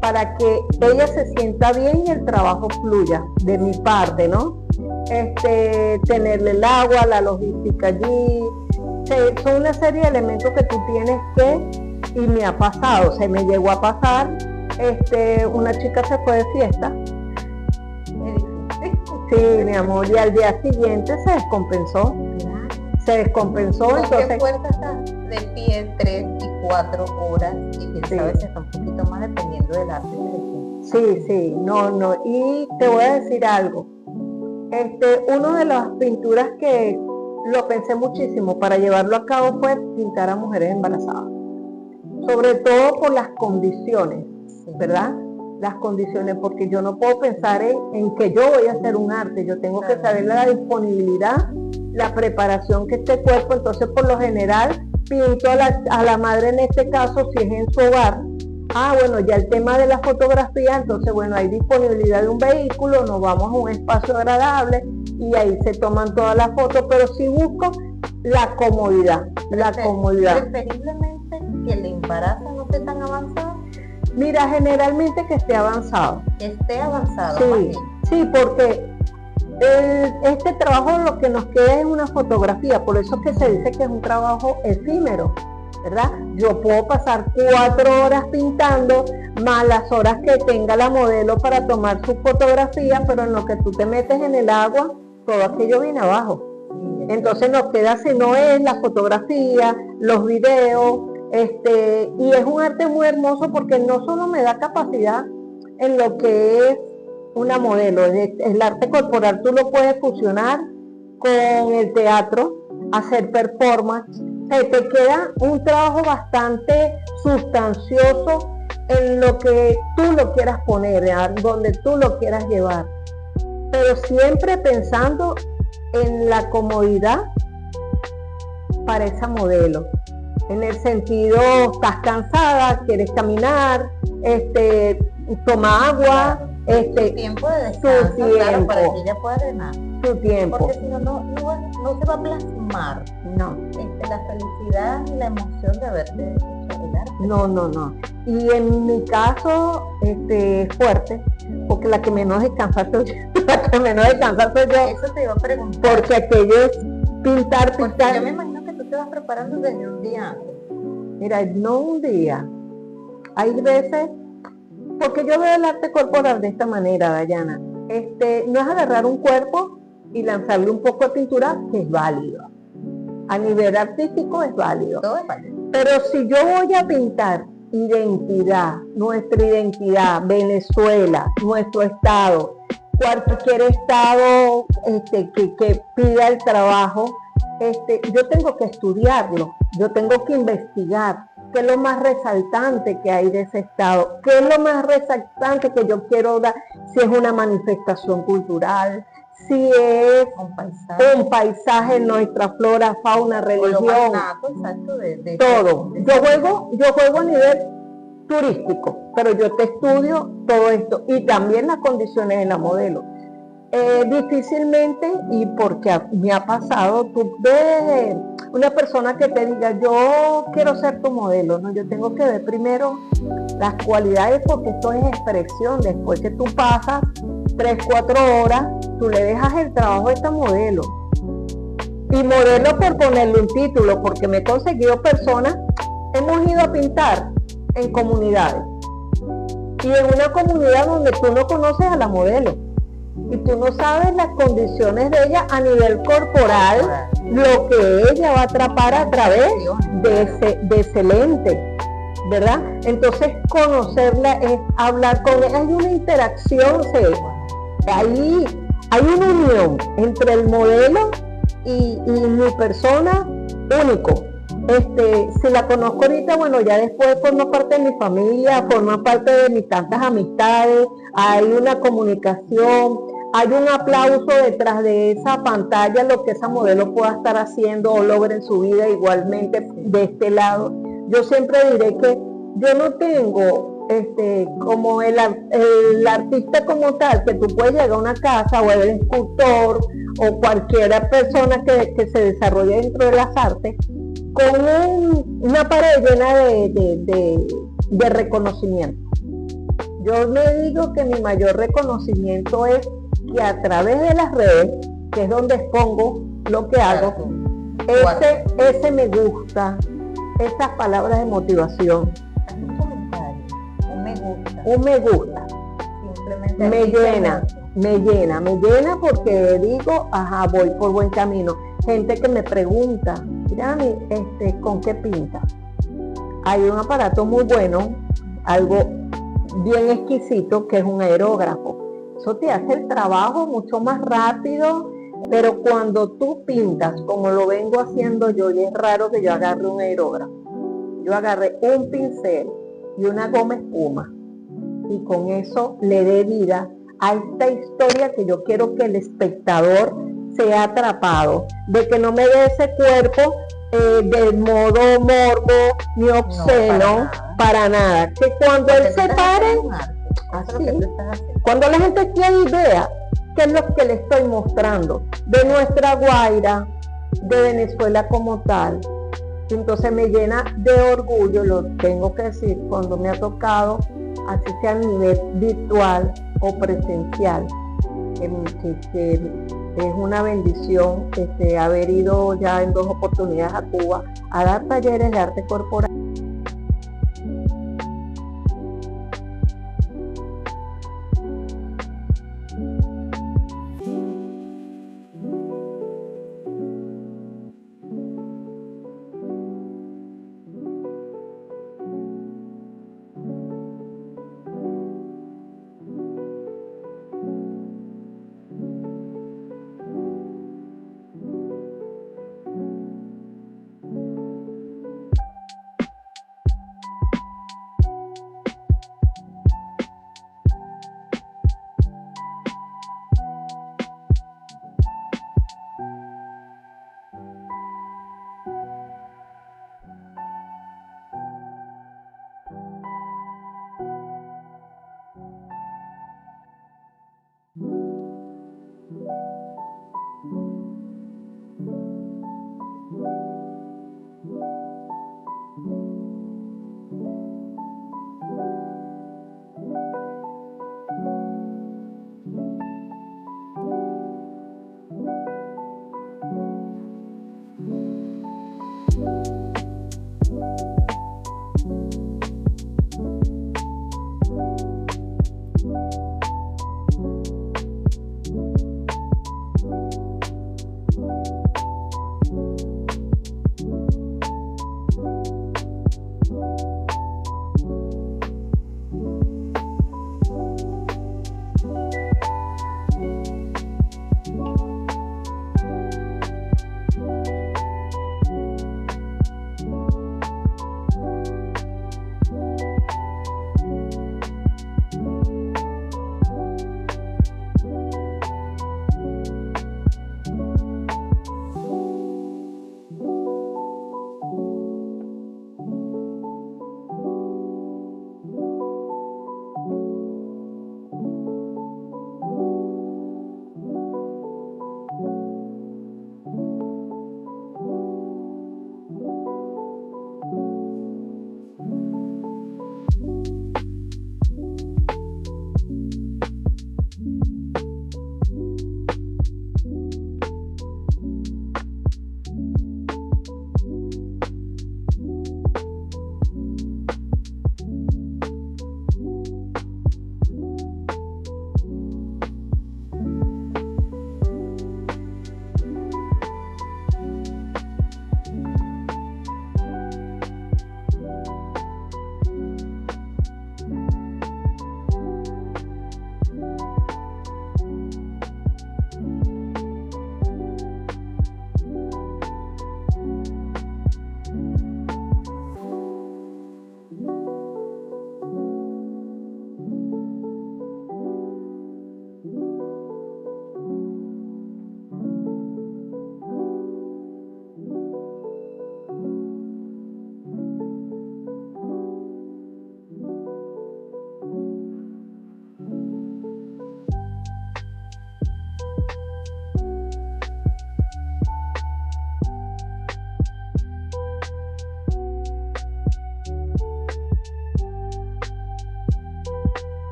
para que ella se sienta bien y el trabajo fluya de mi parte, ¿no? Tenerle el agua, la logística allí, son una serie de elementos que tú tienes que, y me ha pasado, se me llegó a pasar. Una chica se fue de fiesta. Sí, mi amor, y al día siguiente se descompensó. Se descompensó, ¿Con entonces. qué fuerza estás de pie 3 y 4 horas? Y quién sabe si está un poquito más dependiendo del arte que le Sí, sí, no. Y te voy a decir algo. Una de las pinturas que lo pensé muchísimo para llevarlo a cabo fue pintar a mujeres embarazadas. Sobre todo por las condiciones, ¿verdad? Las condiciones, porque yo no puedo pensar en que yo voy a hacer un arte, yo tengo que saber la disponibilidad, la preparación que este cuerpo, entonces por lo general pinto a la madre en este caso, si es en su hogar. Bueno, ya el tema de la fotografía, entonces bueno, hay disponibilidad de un vehículo, nos vamos a un espacio agradable y ahí se toman todas las fotos, pero sí busco la comodidad, Preferiblemente que el embarazo no esté tan avanzado. Mira, generalmente que esté avanzado. Que esté avanzado. Sí, porque este trabajo lo que nos queda es una fotografía, por eso es que se dice que es un trabajo efímero, ¿verdad? Yo puedo pasar 4 horas pintando, más las horas que tenga la modelo para tomar su fotografía, pero en lo que tú te metes en el agua, todo aquello viene abajo. Entonces nos queda, si no es la fotografía, los videos, y es un arte muy hermoso porque no solo me da capacidad en lo que es una modelo, el arte corporal tú lo puedes fusionar con el teatro, hacer performance, te queda un trabajo bastante sustancioso en lo que tú lo quieras poner, donde tú lo quieras llevar, pero siempre pensando en la comodidad para esa modelo. En el sentido, estás cansada, quieres caminar, toma agua, tu tiempo de descanso, claro, para que ella pueda drenar. Tu tiempo. Porque si no, no se va a plasmar. No. La felicidad y la emoción de haberte hecho el arte. No. Y en mi caso, es fuerte, porque la que menos descansa soy yo. Eso te iba a preguntar. Porque aquello es pintar. Porque yo me imagino que tú te vas preparando desde un día antes. Mira, no un día. Hay veces, porque yo veo el arte corporal de esta manera, Dayana. No es agarrar un cuerpo y lanzarle un poco de pintura, que es válido. A nivel artístico es válido. Todo es válido. Pero si yo voy a pintar identidad, nuestra identidad, Venezuela, nuestro estado, cualquier estado que pida el trabajo, yo tengo que estudiarlo, yo tengo que investigar qué es lo más resaltante que hay de ese estado, qué es lo más resaltante que yo quiero dar, si es una manifestación cultural, si es un paisaje, nuestra flora, fauna, religión, exacto, todo. Yo juego a nivel turístico, pero yo te estudio todo esto y también las condiciones de la modelo. Difícilmente, y porque me ha pasado, tú ves una persona que te diga, yo quiero ser tu modelo, ¿no? Yo tengo que ver primero las cualidades, porque esto es expresión. Después que tú pasas 3, 4 horas, tú le dejas el trabajo a esta modelo. Y modelo por ponerle un título, porque me he conseguido personas, hemos ido a pintar en comunidades. Y en una comunidad donde tú no conoces a la modelo y tú no sabes las condiciones de ella a nivel corporal, lo que ella va a atrapar a través de ese lente, ¿verdad? Entonces conocerla es hablar con ella, hay una interacción, ahí hay una unión entre el modelo y mi persona, único. Si la conozco ahorita, bueno, ya después forma parte de mi familia, forma parte de mis tantas amistades, hay una comunicación, hay un aplauso detrás de esa pantalla, lo que esa modelo pueda estar haciendo o logre en su vida. Igualmente de este lado, yo siempre diré que yo no tengo como el artista como tal, que tú puedes llegar a una casa, o el escultor o cualquier persona que se desarrolle dentro de las artes, con una pared llena de reconocimiento. Yo le digo que mi mayor reconocimiento es que a través de las redes, que es donde expongo lo que hago, ese me gusta, esas palabras de motivación, un me gusta, simplemente me llena porque digo, ajá, voy por buen camino. Gente que me pregunta, mira, ¿con qué pinta? Hay un aparato muy bueno, algo bien exquisito, que es un aerógrafo. Eso te hace el trabajo mucho más rápido, pero cuando tú pintas, como lo vengo haciendo yo, y es raro que yo agarre un aerógrafo, yo agarré un pincel y una goma espuma, y con eso le dé vida a esta historia que yo quiero que el espectador sea atrapado, de que no me dé ese cuerpo de modo morbo ni obsceno, para nada. Que cuando él se pare, así, cuando la gente aquí vea qué es lo que le estoy mostrando de nuestra Guaira, de Venezuela como tal, entonces me llena de orgullo, lo tengo que decir, cuando me ha tocado, así sea a nivel virtual o presencial, que es una bendición haber ido ya en 2 oportunidades a Cuba a dar talleres de arte corporal.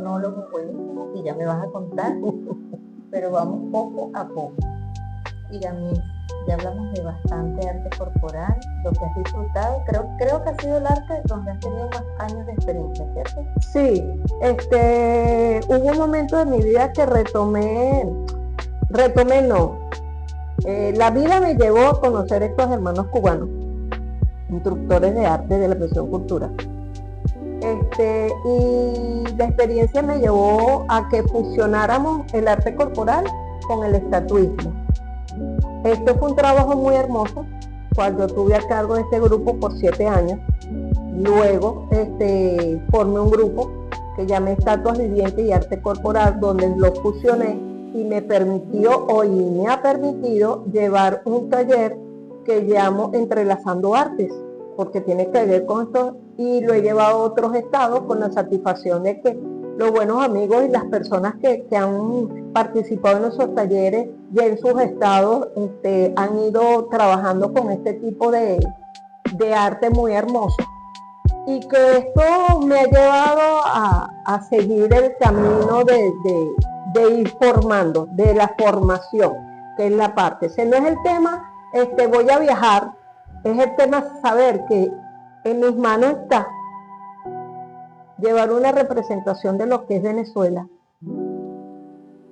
monólogo buenísimo que ya me vas a contar, pero vamos poco a poco. Iramis, ya hablamos de bastante arte corporal, lo que has disfrutado, creo que ha sido el arte donde has tenido más años de experiencia, ¿cierto? Sí, hubo un momento de mi vida que retomé no. La vida me llevó a conocer a estos hermanos cubanos, instructores de arte de la Presión Cultura. Y la experiencia me llevó a que fusionáramos el arte corporal con el estatuismo. Esto fue un trabajo muy hermoso, cuando tuve a cargo de este grupo por 7 años. Luego formé un grupo que llamé Estatuas Vivientes y Arte Corporal, donde lo fusioné y me ha permitido llevar un taller que llamo Entrelazando Artes, porque tiene que ver con esto, y lo he llevado a otros estados con la satisfacción de que los buenos amigos y las personas que han participado en esos talleres ya en sus estados han ido trabajando con este tipo de arte muy hermoso, y que esto me ha llevado a seguir el camino de ir formando, de la formación, que es la parte. Ese no es el tema, voy a viajar, es el tema saber que en mis manos está llevar una representación de lo que es Venezuela,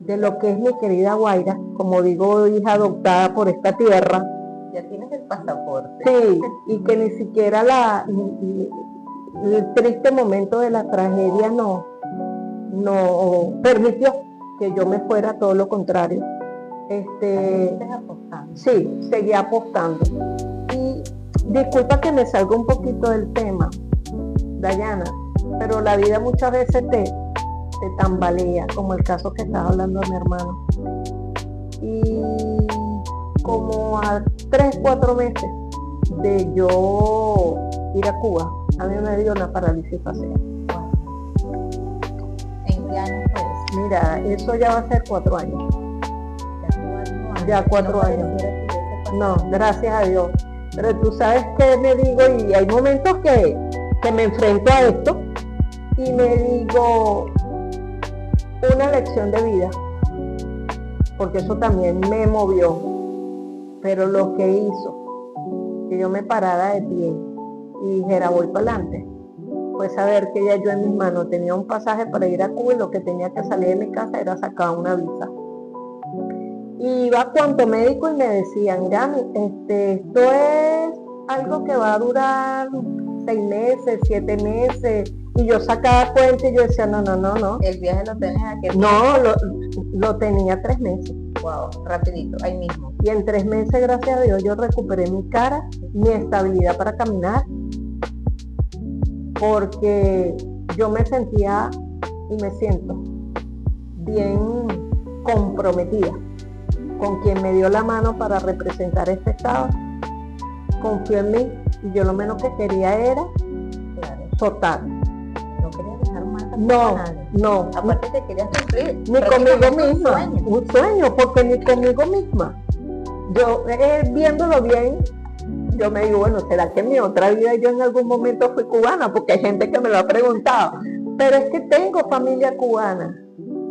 de lo que es mi querida Guaira, como digo, hija adoptada por esta tierra. Ya tienes el pasaporte. Sí, y que ni siquiera el triste momento de la tragedia no permitió que yo me fuera, todo lo contrario. Sí, seguí apostando. Y disculpa que me salga un poquito del tema, Dayana, pero la vida muchas veces te tambalea, como el caso que estás hablando de mi hermano. Y como a 3-4 meses de yo ir a Cuba, a mí me dio una parálisis facial. ¿En qué año fue eso? Mira, eso ya va a ser 4 años. Ya 4 años. No, gracias a Dios. Pero tú sabes que me digo, y hay momentos que me enfrento a esto y me digo, una lección de vida, porque eso también me movió, pero lo que hizo que yo me parara de pie y dijera voy para adelante, fue saber que ya yo en mis manos tenía un pasaje para ir a Cuba, y lo que tenía que salir de mi casa era sacar una visa. Y iba a cuanto médico y me decían, mira, esto es algo que va a durar 6 meses, 7 meses, y yo sacaba cuenta y yo decía, no. ¿El viaje lo tenés aquí? No, lo tenía 3 meses. Wow, rapidito, ahí mismo. Y en 3 meses, gracias a Dios, yo recuperé mi cara, mi estabilidad para caminar, porque yo me sentía y me siento bien comprometida con quien me dio la mano para representar este estado. Confió en mí y yo lo menos que quería era soltar. No querías dejar más a nadie. No. Aparte te querías cumplir. Ni conmigo misma. Un sueño, porque ni conmigo misma. Yo, viéndolo bien, yo me digo, bueno, ¿será que en mi otra vida yo en algún momento fui cubana? Porque hay gente que me lo ha preguntado. Pero es que tengo familia cubana.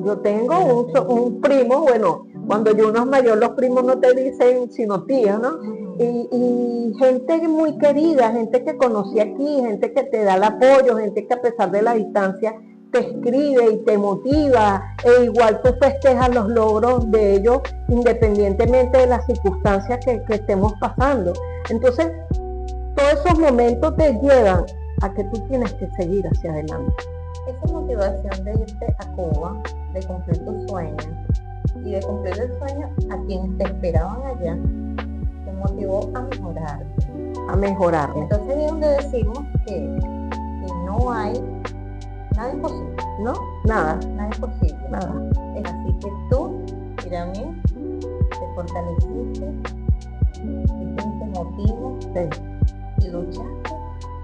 Yo tengo un primo, bueno, cuando uno es mayor, los primos no te dicen sino tía, ¿no? Y gente muy querida, gente que conocí aquí, gente que te da el apoyo, gente que a pesar de la distancia te escribe y te motiva, e igual tú festejas los logros de ellos independientemente de las circunstancias que estemos pasando. Entonces, todos esos momentos te llevan a que tú tienes que seguir hacia adelante. Esa motivación de irte a Cuba, de cumplir tus sueños y de cumplir el sueño a quienes te esperaban allá, te motivó a mejorar. Entonces es donde decimos que no hay nada imposible. ¿No? Nada Imposible. Nada. Es así que tú, Iramis, te fortaleciste, te motivo y luchaste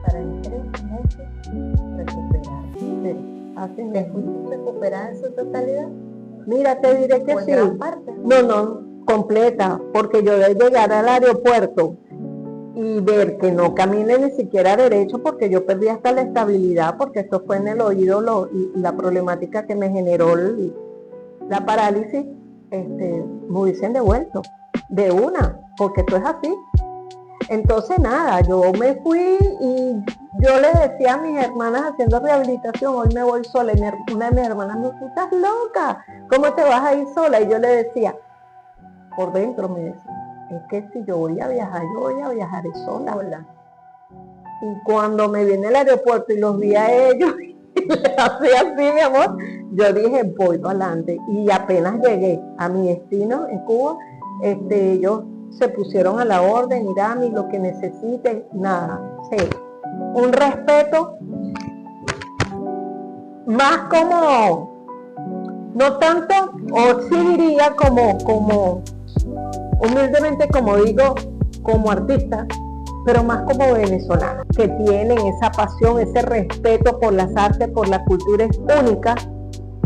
para en 3 meses recuperar. Sí. Así ¿Te mismo. fuiste recuperada en su totalidad? Mira, te diré que ¿O en sí. gran parte? No, completa, porque yo de llegar al aeropuerto y ver que no camine ni siquiera derecho, porque yo perdí hasta la estabilidad, porque esto fue en el oído y la problemática que me generó la parálisis, me hubiesen devuelto de una, porque esto es así. Entonces nada, yo me fui y yo les decía a mis hermanas haciendo rehabilitación, hoy me voy sola, y una de mis hermanas me dijo, ¿estás loca? ¿Cómo te vas a ir sola? Y yo le decía, por dentro me decía, es que si yo voy a viajar sola. Y cuando me vi en el aeropuerto y los vi a ellos, y les hacía así, mi amor, yo dije, voy para adelante. Y apenas llegué a mi destino en Cuba, ellos se pusieron a la orden, Irami, lo que necesiten, nada, sí. Un respeto más como, no tanto, o sí diría como humildemente, como digo, como artista, pero más como venezolanos, que tienen esa pasión, ese respeto por las artes, por la cultura, es única.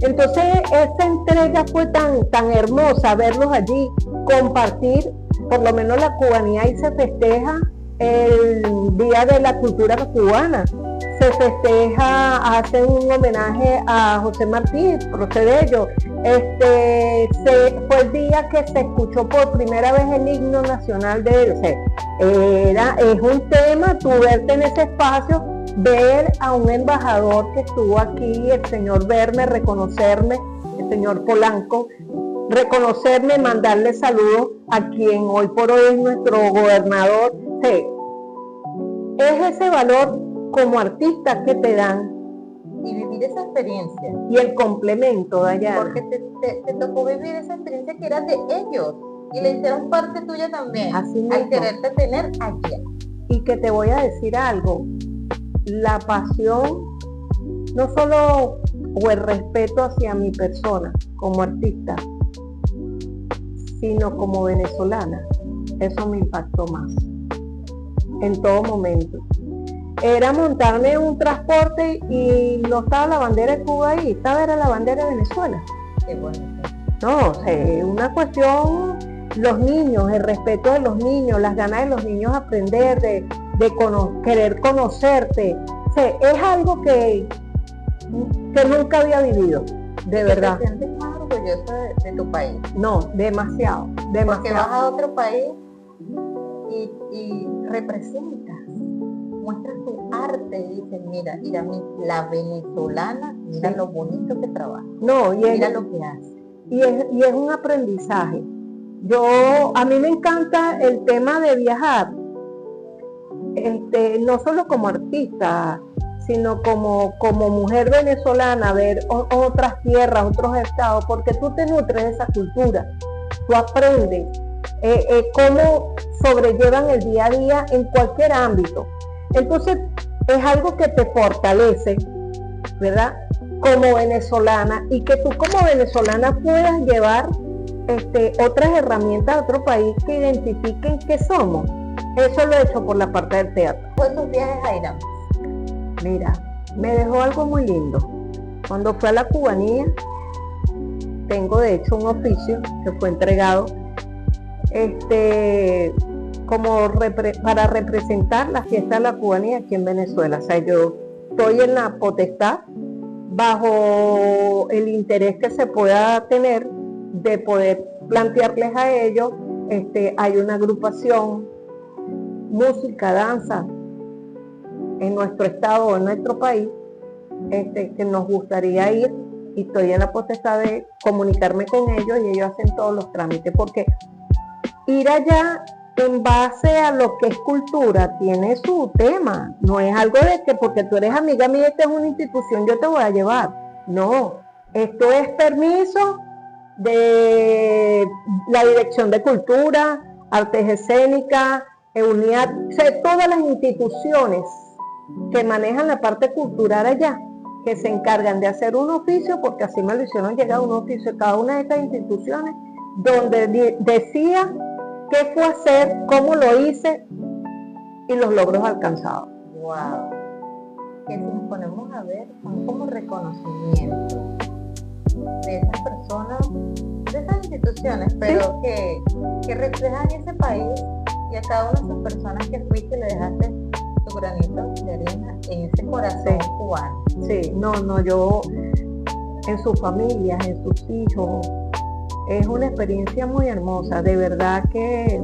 Entonces esa entrega fue tan hermosa, verlos allí, compartir, por lo menos la cubanía, y se festeja el Día de la Cultura Cubana, se festeja, hacen un homenaje a José Martí, Procedello. Fue el día que se escuchó por primera vez el himno nacional de él. O sea, es un tema, tú verte en ese espacio, ver a un embajador que estuvo aquí, el señor verme, reconocerme, el señor Polanco, reconocerme, mandarle saludos a quien hoy por hoy es nuestro gobernador. Sí, es ese valor como artista que te dan. Y vivir esa experiencia. Y el complemento, Dayana. Porque te tocó vivir esa experiencia que era de ellos. Y le hicieron parte tuya también. Así mismo. Al quererte tener allá. Y que te voy a decir algo. La pasión, no solo, o el respeto hacia mi persona como artista, sino como venezolana, eso me impactó más. En todo momento. Era montarme en un transporte y no estaba la bandera de Cuba ahí, era la bandera de Venezuela. Qué bueno. No, o sea, una cuestión, los niños, el respeto de los niños, las ganas de los niños aprender, de querer conocerte. O sea, es algo que nunca había vivido, de verdad. ¿Te sientes más orgullosa de tu país? No, demasiado. Porque vas a otro país y representas, muestras tu arte y dices, mira, la venezolana, mira lo bonito que trabaja, no, mira lo que hace. Y es un aprendizaje. A mí me encanta el tema de viajar, no solo como artista, sino como mujer venezolana, ver otras tierras, otros estados, porque tú te nutres de esa cultura, tú aprendes cómo sobrellevan el día a día en cualquier ámbito. Entonces es algo que te fortalece, ¿verdad? Como venezolana, y que tú como venezolana puedas llevar otras herramientas a otro país que identifiquen qué somos. Eso lo he hecho por la parte del teatro. ¿Fue tus viajes a Irán? Mira, me dejó algo muy lindo. Cuando fui a la cubanía, tengo de hecho un oficio que fue entregado para representar la fiesta de la cubanía aquí en Venezuela. O sea, yo estoy en la potestad, bajo el interés que se pueda tener, de poder plantearles a ellos. Hay una agrupación, música, danza, en nuestro estado o en nuestro país, que nos gustaría ir, y estoy en la potestad de comunicarme con ellos, y ellos hacen todos los trámites, porque ir allá en base a lo que es cultura tiene su tema. No es algo de que porque tú eres amiga mía, esta es una institución, yo te voy a llevar. No, esto es permiso de la Dirección de Cultura, Artes Escénicas, EUNIAT, todas las instituciones que manejan la parte cultural allá, que se encargan de hacer un oficio, porque así me lo hicieron llegar, un oficio de cada una de estas instituciones, donde decía qué fue hacer, cómo lo hice y los logros alcanzados. Wow. Que si nos ponemos a ver, son como reconocimientos de esas personas, de esas instituciones, pero ¿sí? que reflejan ese país Y a cada una de esas personas que fuiste le dejaste tu granito de arena en ese corazón Sí. cubano. Sí, no, yo en sus familias, en sus hijos, es una experiencia muy hermosa, de verdad que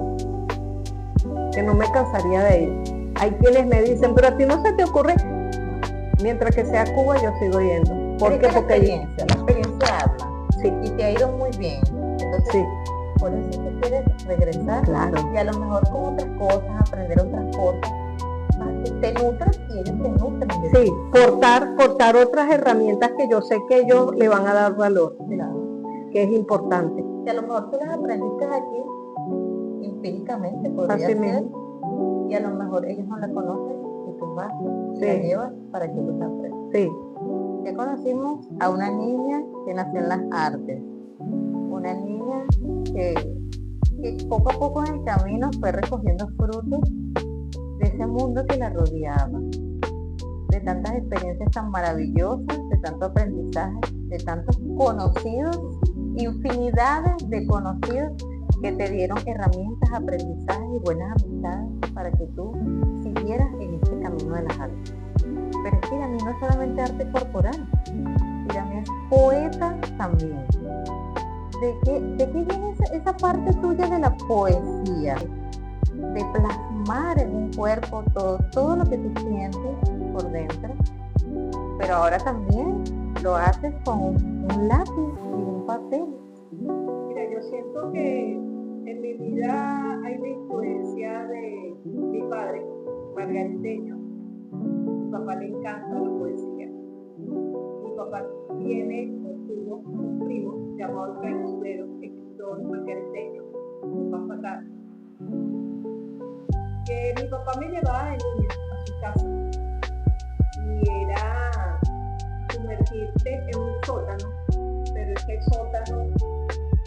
no me cansaría de ir. Hay quienes me dicen, pero a ti no se te ocurre, mientras que sea Cuba yo sigo yendo. ¿Por Pero qué? es que Porque la experiencia habla sí, y te ha ido muy bien. Entonces, sí, por eso tú quieres regresar claro, y a lo mejor con otras cosas, aprender otras cosas, para que te nutran y ellos te nutren de sí, portar otras herramientas que yo sé que ellos le van a dar valor, ti. Claro. que es importante. Que a lo mejor tú las aprendiste aquí empíricamente, podría Así ser, mismo, y a lo mejor ellos no la conocen y tú vas y Sí. la llevas para que tú te aprendas. sí, Ya conocimos a una niña que nació en las artes, una niña que poco a poco en el camino fue recogiendo frutos de ese mundo que la rodeaba, de tantas experiencias tan maravillosas, de tanto aprendizaje, de tantos conocidos, infinidades de conocidos que te dieron herramientas, aprendizajes y buenas amistades para que tú siguieras en este camino de las artes. Pero es que Irami no es solamente arte corporal, Irami es poeta también. ¿De qué viene esa parte tuya de la poesía? De plasmar en un cuerpo todo lo que tú sientes por dentro, pero ahora también lo haces con un lápiz y un papel. Mira, yo siento que en mi vida hay la influencia de mi padre, margariteño. Mi papá le encanta la poesía. Mi papá tiene un primo llamado Efraín Subero, escritor margariteño, papá acá, que mi papá me llevaba de niña a su casa y era sumergirte en un sótano, pero ese sótano,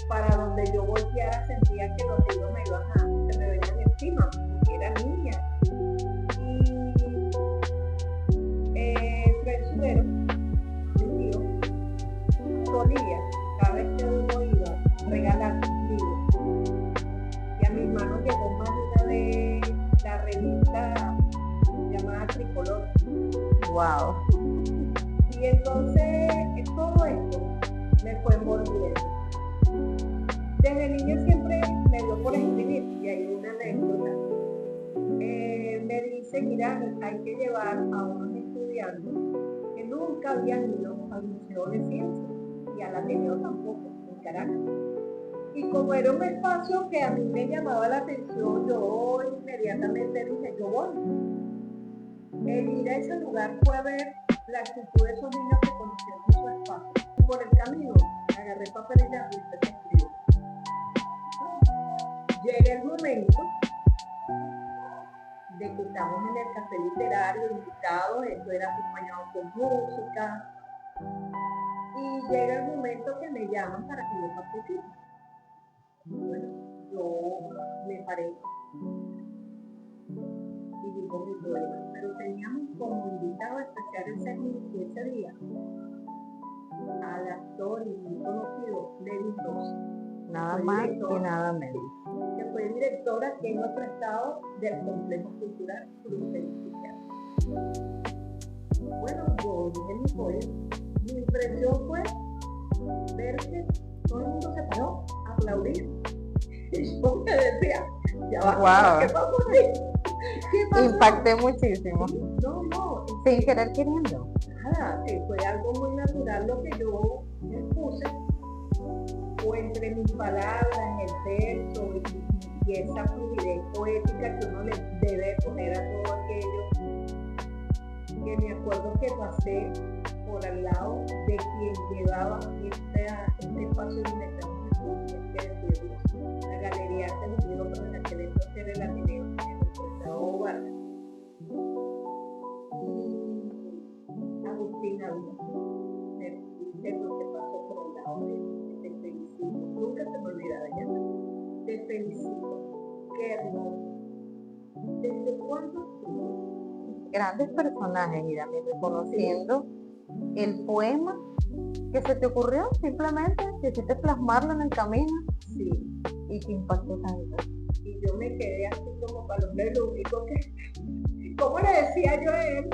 para donde yo volteara sentía que los ríos se me venían encima, porque era niña. Y Fred Subero, mi tío, solía, cada vez que uno iba a regalar un libro, y a mis manos llegó más una de la revista llamada Tricolor. Wow. Y entonces todo esto me fue envolviendo. Desde niña siempre me dio por escribir, y hay una anécdota. Me dice, mira, hay que llevar a unos estudiantes que nunca habían ido al Museo de Ciencias y al Ateneo tampoco, en Caracas. Y como era un espacio que a mí me llamaba la atención, yo inmediatamente dije, yo voy. El ir a ese lugar fue a ver la actitud de esos niños que conocían su espacio. Y por el camino agarré papel y lápiz y empecé a escribir. Llega el momento de que estamos en el café literario, invitados, esto era acompañado con música, y llega el momento que me llaman para que yo participe. Bueno, yo me paré y digo mi poema, pero teníamos como invitado especial ese día al actor y muy conocido Levi Ross, Nada fue más director, y nada menos. que fue director aquí en nuestro estado del Complejo Cultural Cruceiro. Bueno, yo dije mi poema. Mi impresión fue ver que todo el mundo se paró a aplaudir. Y yo me decía, ya va, Wow. ¿qué pasó ahí? ¿Qué pasó? Impacté muchísimo, No, sin querer queriendo. nada, fue algo muy natural lo que yo me puse, o entre mis palabras, el verso y esa fluidez poética que uno le debe poner a todo aquello, que me acuerdo que pasé por al lado de quien llevaba este espacio donde estamos estudiando, que decirlo, la Galería Arte Unido, pero en aquel entonces era el Ateneo, en el Estado Vargas. Y Agustín Ávila me dice lo que pasó por el lado de te felicito, nunca se me olvidará ya, te felicito, qué hermoso. ¿Desde cuándo escribes? Grandes personajes, Irami, reconociendo el poema que se te ocurrió, simplemente quisiste plasmarlo en el camino Sí, y que impactó tanto. Y yo me quedé así como para los lo único que, ¿cómo le decía yo a él?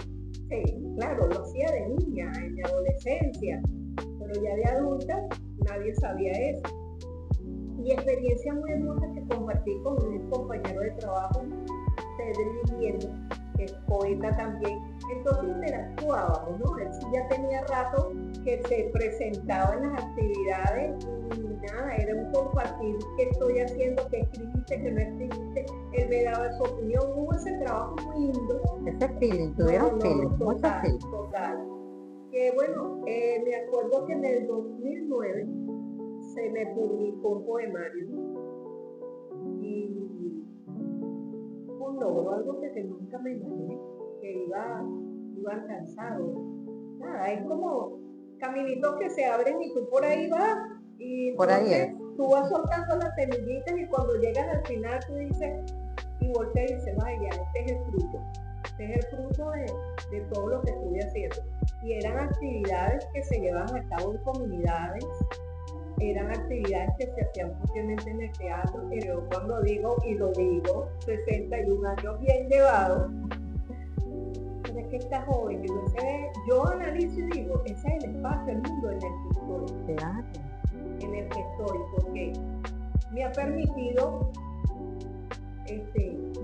Sí, claro, lo hacía de niña, en mi adolescencia, pero ya de adulta nadie sabía eso. Y experiencia muy hermosa que compartí con un compañero de trabajo, Cedric Viendo, que es poeta también. Entonces interactuábamos, ¿no? Él sí ya tenía rato que se presentaba en las actividades y nada, era un compartir qué estoy haciendo, qué escribiste, qué no escribiste. Él me daba su opinión, hubo ese trabajo muy lindo. Ese feeling, tuvieron feeling, mucho total, feeling. total. Que bueno, me acuerdo que en el 2009 se me publicó un poemario y un logro, algo que nunca me imaginé que iba a alcanzar. Nada, es como caminitos que se abren y tú por ahí vas y Por ahí entonces tú vas soltando las semillitas y cuando llegas al final tú dices y volteas y dices, vaya, este es el fruto. Este es el fruto de todo lo que estuve haciendo. Y eran actividades que se llevaban a cabo en comunidades, eran actividades que se hacían propiamente en el teatro, que yo cuando digo, y lo digo, 61 años bien llevados, pero es que está joven, yo analizo y digo, ese es el espacio, el mundo en el que estoy, porque me ha permitido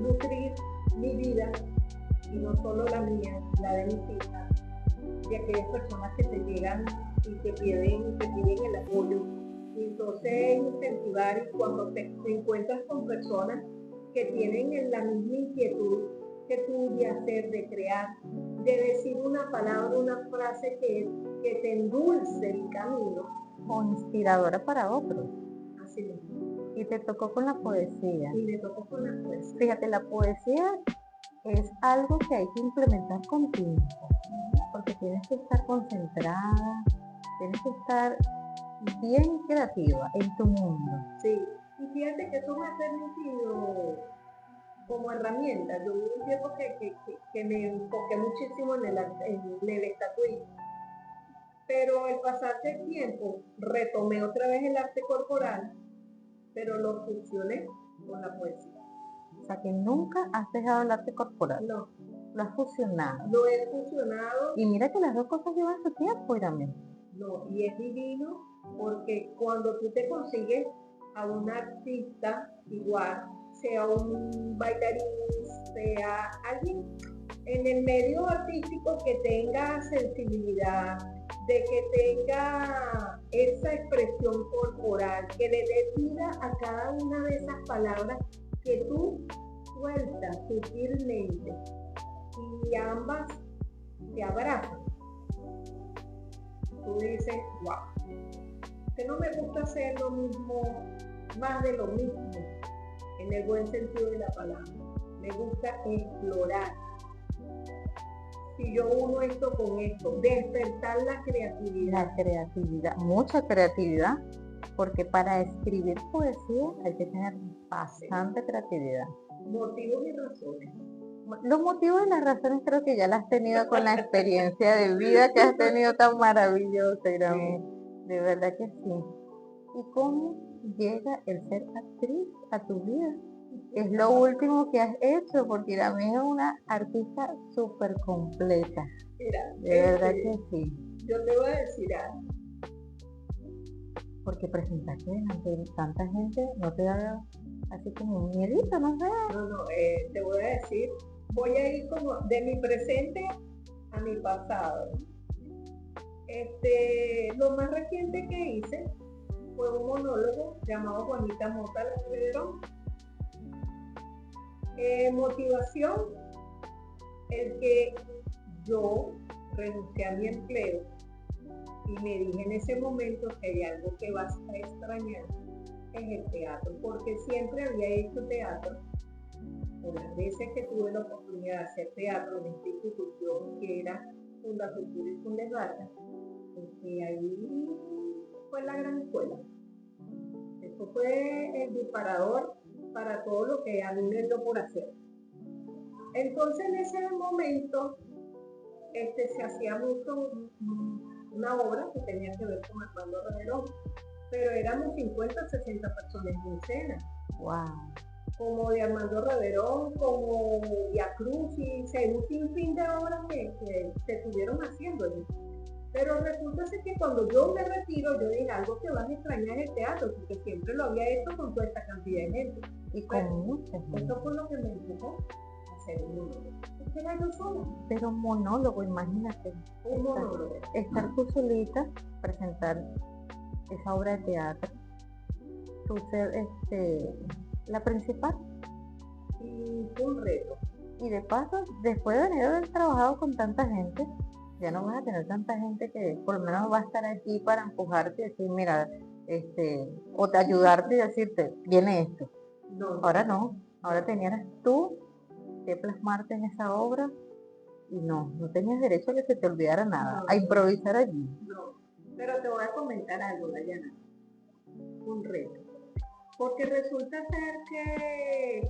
nutrir mi vida, y no solo la mía, la de mis hijas, de aquellas personas que te llegan y te piden el apoyo. Y entonces incentivar, y cuando te encuentras con personas que tienen la misma inquietud que tú de hacer, de crear, de decir una palabra, una frase que te endulce el camino. O inspiradora para otros. Así es. Y te tocó con la poesía. Y me tocó con la poesía. Fíjate, la poesía es algo que hay que implementar con tiempo, porque tienes que estar concentrada, tienes que estar bien creativa en tu mundo. Sí, y fíjate que eso me ha permitido como herramienta. Yo hubo un tiempo que me enfoqué muchísimo en el estatuismo, pero al pasar del tiempo retomé otra vez el arte corporal, pero lo fusioné con la poesía. O sea que nunca has dejado el arte corporal. No, lo has fusionado. lo he fusionado. Y mira que las dos cosas llevan su tiempo, Irame. No, y es divino porque cuando tú te consigues a un artista igual, sea un bailarín, sea alguien en el medio artístico que tenga sensibilidad, de que tenga esa expresión corporal, que le dé vida a cada una de esas palabras que tú sueltas sutilmente y ambas te abrazan. Tú dices, wow, que no me gusta hacer lo mismo, más de lo mismo, en el buen sentido de la palabra. Me gusta explorar. Si yo uno esto con esto, despertar la creatividad. La creatividad, mucha creatividad, porque para escribir poesía hay que tener bastante creatividad. Motivos y razones. Los motivos y las razones creo que ya las has tenido con la experiencia de vida que has tenido tan maravillosa, Irame. De verdad que sí. ¿Y cómo llega el ser actriz a tu vida? Es lo último que has hecho, porque Irame es una artista súper completa. Mira, de verdad que sí. Yo te voy a decir algo. Porque presentarte delante de tanta gente no te da así como un miedito, no sé. No, te voy a decir, voy a ir como de mi presente a mi pasado. Lo más reciente que hice fue un monólogo llamado Juanita Mota la Calderón. Motivación, el que yo renuncié a mi empleo y me dije en ese momento que hay algo que vas a extrañar, es el teatro, porque siempre había hecho teatro. Por las veces que tuve la oportunidad de hacer teatro en esta institución que era Fundacultura y Fundesgarza, ahí fue la gran escuela. Eso fue el disparador para todo lo que a mí me dio por hacer. Entonces en ese momento se hacía mucho una obra que tenía que ver con Armando Reverón, pero éramos 50, 60 personas en escena. Wow. como de Armando Reverón, como Via Crucis, hay un sinfín de obras que se estuvieron haciendo allí. Pero resulta ser que cuando yo me retiro, yo dije, algo que vas a extrañar es el teatro, porque siempre lo había hecho con toda esta cantidad de gente. Y con mucha gente. Eso fue lo que me empujó a hacer un monólogo. Es que era yo sola, Pero un monólogo, imagínate. un monólogo. Estar tú solita, presentar esa obra de teatro, tú ser la principal. Y fue un reto. Y de paso, después de venir a haber trabajado con tanta gente, ya no vas a tener tanta gente que por lo menos va a estar aquí para empujarte y decir, mira, o te ayudarte y decirte, viene esto. No, Ahora no, ahora tenías tú que plasmarte en esa obra y no tenías derecho a que se te olvidara nada, No. a improvisar allí. no. Pero te voy a comentar algo, Dayana. Un reto. Porque resulta ser que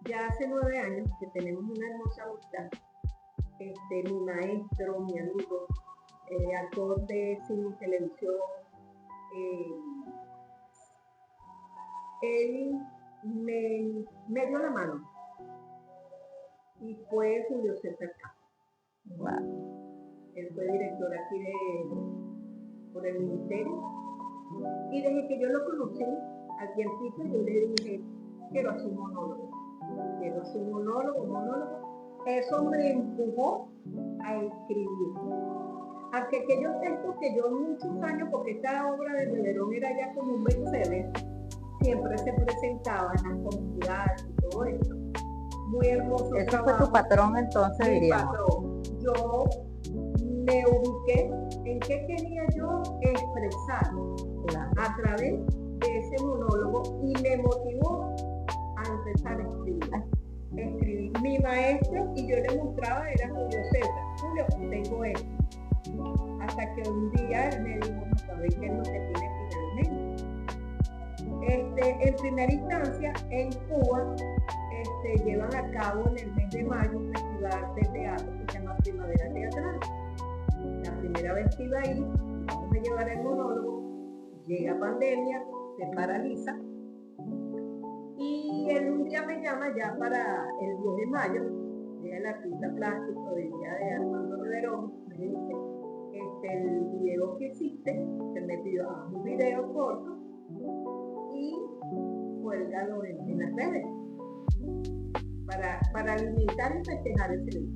ya hace 9 años que tenemos una hermosa amistad. Mi maestro, mi amigo, actor de cine y televisión, él me dio la mano y fue Julio César Castro. Wow. Él fue director aquí por el ministerio y desde que yo lo conocí, al tiempito yo le dije, quiero hacer un monólogo. Eso me empujó a escribir. Aunque aquellos textos que yo muchos años, porque esta obra de Reverón era ya como un bestseller, siempre se presentaba en las comunidades y todo esto. Muy hermoso. Ese fue trabajo. tu patrón entonces, Mi diríamos. patrón. Yo me ubiqué en qué quería yo expresar Claro. a través de ese monólogo y me motivó a empezar a escribir. Escribí. Mi maestro y yo le mostraba era Julio César. Julio, tengo esto. Hasta que un día él me dijo, no sabéis qué es lo que tiene finalmente. En primera instancia, en Cuba, llevan a cabo en el mes de mayo un festival de teatro que se llama Primavera Teatral. La primera vez que iba ahí, vamos a llevar el monólogo, llega pandemia, se paraliza, y él un día me llama ya para el 10 de mayo, llega el artista plástico del día de Armando Reverón, me dice, el video que existe, se me pidió un video corto y cuélgalo en las redes para limitar y festejar ese día.